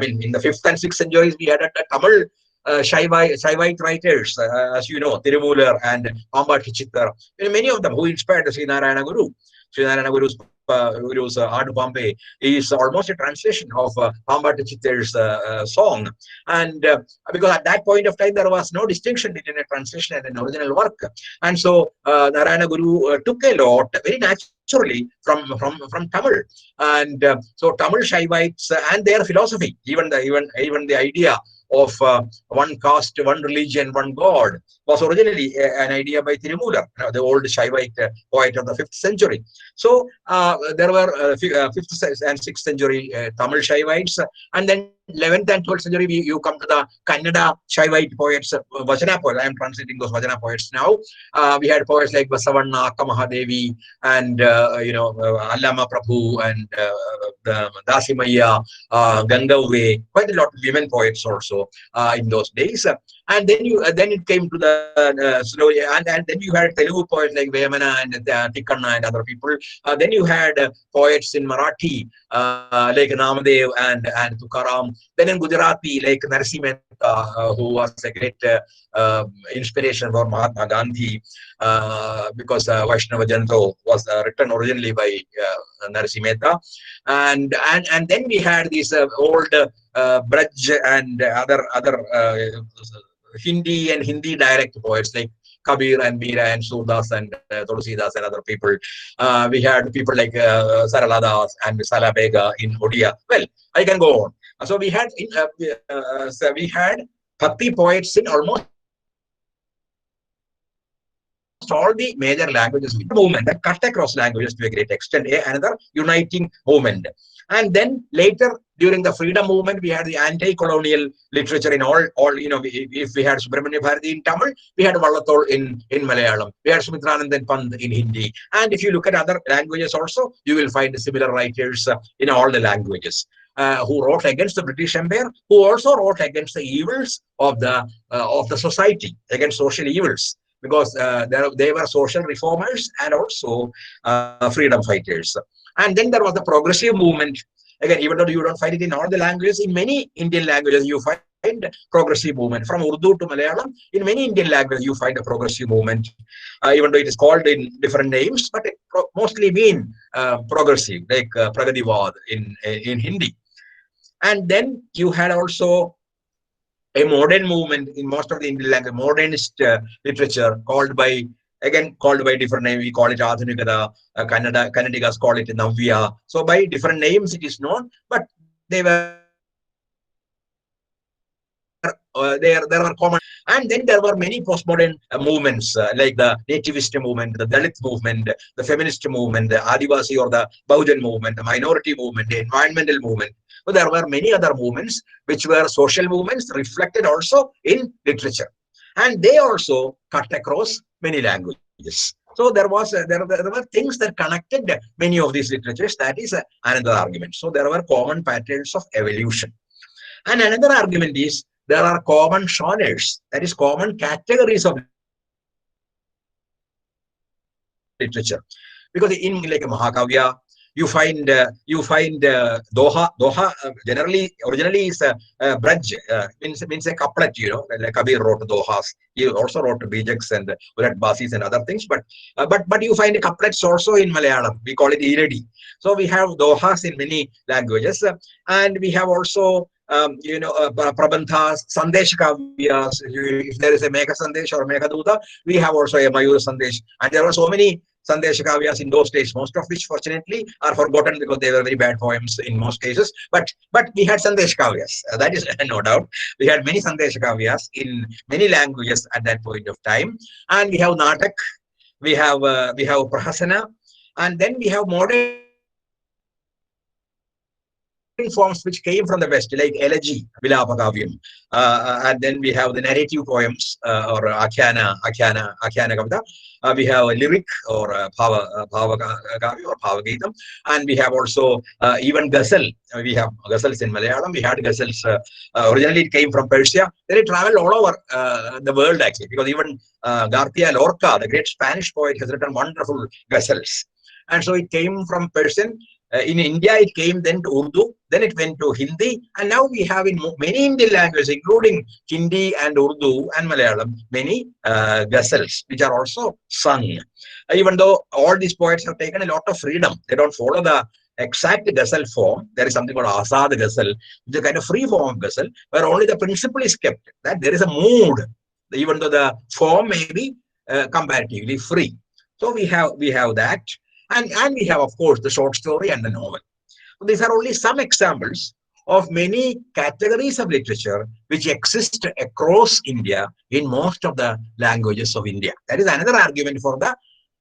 in the 5th and 6th centuries, we had a Tamil Shaivite writers, as you know, Tirumular and Ambat Chittar, many of them who inspired the Sri Narayana Guru. Sri Narayana Guru's Guru's Adu Pambe is almost a translation of Pambatu Chitter's song. And because at that point of time, there was no distinction between a translation and an original work. And so Narayana Guru took a lot very naturally from Tamil. And so Tamil Shaivites and their philosophy, even the idea of one caste, one religion, one God, was originally an idea by Tirumoolar, the old Shaivite poet of the 5th century. So there were 5th and 6th century Tamil Shaivites, and then 11th and 12th century you come to the Kannada Shaivite poets, Vajana poets. I am translating those Vajana poets now. We had poets like Basavanna, Akka Mahadevi, and Allama Prabhu, and Dasimaya, Gangavve, quite a lot of women poets also in those days. And then it came to the slowly, and then you had Telugu poets like Vemana and Tikkanna and other people. Then you had poets in Marathi like Namadev and Tukaram. Then in Gujarati like Narsi Mehta, who was a great inspiration for Mahatma Gandhi, because Vaishnava Janto was written originally by Narsi Mehta. And then we had these old Braj and other Hindi and Hindi dialect poets like Kabir and Meera and Surdas and Tulsidas and other people. We had people like Sarala Das and Sala Bega in Odia. Well, I can go on. So we had Bhakti poets in almost all the major languages. Movement that cut across languages to a great extent, another uniting movement. And then later, during the freedom movement, we had the anti-colonial literature in all if we had Subramanya Bharati in Tamil, we had Vallathol in Malayalam, we had Sumitranandan Pant in Hindi. And if you look at other languages also, you will find similar writers in all the languages. Who wrote against the British Empire, who also wrote against the evils of the society, against social evils, because they were social reformers and also freedom fighters. And then there was the progressive movement. Again, even though you don't find it in all the languages, in many Indian languages you find progressive movement. From Urdu to Malayalam, in many Indian languages you find a progressive movement, even though it is called in different names, but it mostly mean progressive, like Pragativad in Hindi. And then you had also a modern movement in most of the Indian language, modernist literature called by different names. We call it Adhunikada, Kannadigas call it Navya. So by different names it is known, but they were there were common. And then there were many postmodern movements like the nativist movement, the Dalit movement, the feminist movement, the Adivasi or the Bahujan movement, the minority movement, the environmental movement. So there were many other movements which were social movements reflected also in literature, and they also cut across many languages. So there were things that connected many of these literatures. That is another argument. So there were common patterns of evolution, and another argument is there are common genres, that is common categories of literature, because in like Mahakavya, you find Doha. Doha originally is Braj, means a couplet. Like Kabir wrote Dohas. He also wrote Bijaks and Ulat Basis and other things. But you find couplets also in Malayalam. We call it Iradi. So we have Dohas in many languages, and we have also Prabandhas, Sandesh Kavyas. If there is a Mega Sandesh or Mega Duta, we have also a Mayur Sandesh, and there were so many Sandesh Kavyas in those days, most of which fortunately are forgotten because they were very bad poems in most cases. But we had Sandesh Kavyas, that is no doubt. We had many Sandesh Kavyas in many languages at that point of time, and we have Natak, we have Prahasana, and then we have modern forms which came from the West, like elegy, Vilapakavyam, and then we have the narrative poems or Akhyana Kavita. We have a lyric or Bhava Kavya or Bhava Geetam, and we have also even Ghazal. We have Ghazals in Malayalam. We had Ghazals. Originally, it came from Persia. Then it traveled all over the world actually, because even García Lorca, the great Spanish poet, has written wonderful Ghazals. And so it came from Persian In India, it came then to Urdu, then it went to Hindi, and now we have in many Indian languages, including Hindi and Urdu and Malayalam, many ghazals, which are also sung. Even though all these poets have taken a lot of freedom, they don't follow the exact ghazal form. There is something called Azad ghazal, which is a kind of free form of ghazal, where only the principle is kept, that there is a mood, even though the form may be comparatively free. So we have that. And we have, of course, the short story and the novel. So these are only some examples of many categories of literature which exist across India in most of the languages of India. That is another argument for the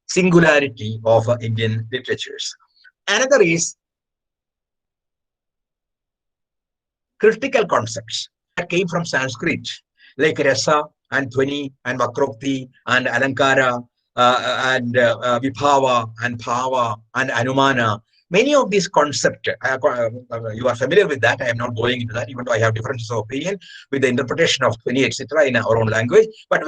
singularity of Indian literatures. Another is critical concepts that came from Sanskrit, like rasa and dhvani and vakrokti and alankara and vibhava and bhava and anumana. Many of these concepts, you are familiar with that. I am not going into that, even though I have differences of opinion with the interpretation of dhvani, etc., in our own language. But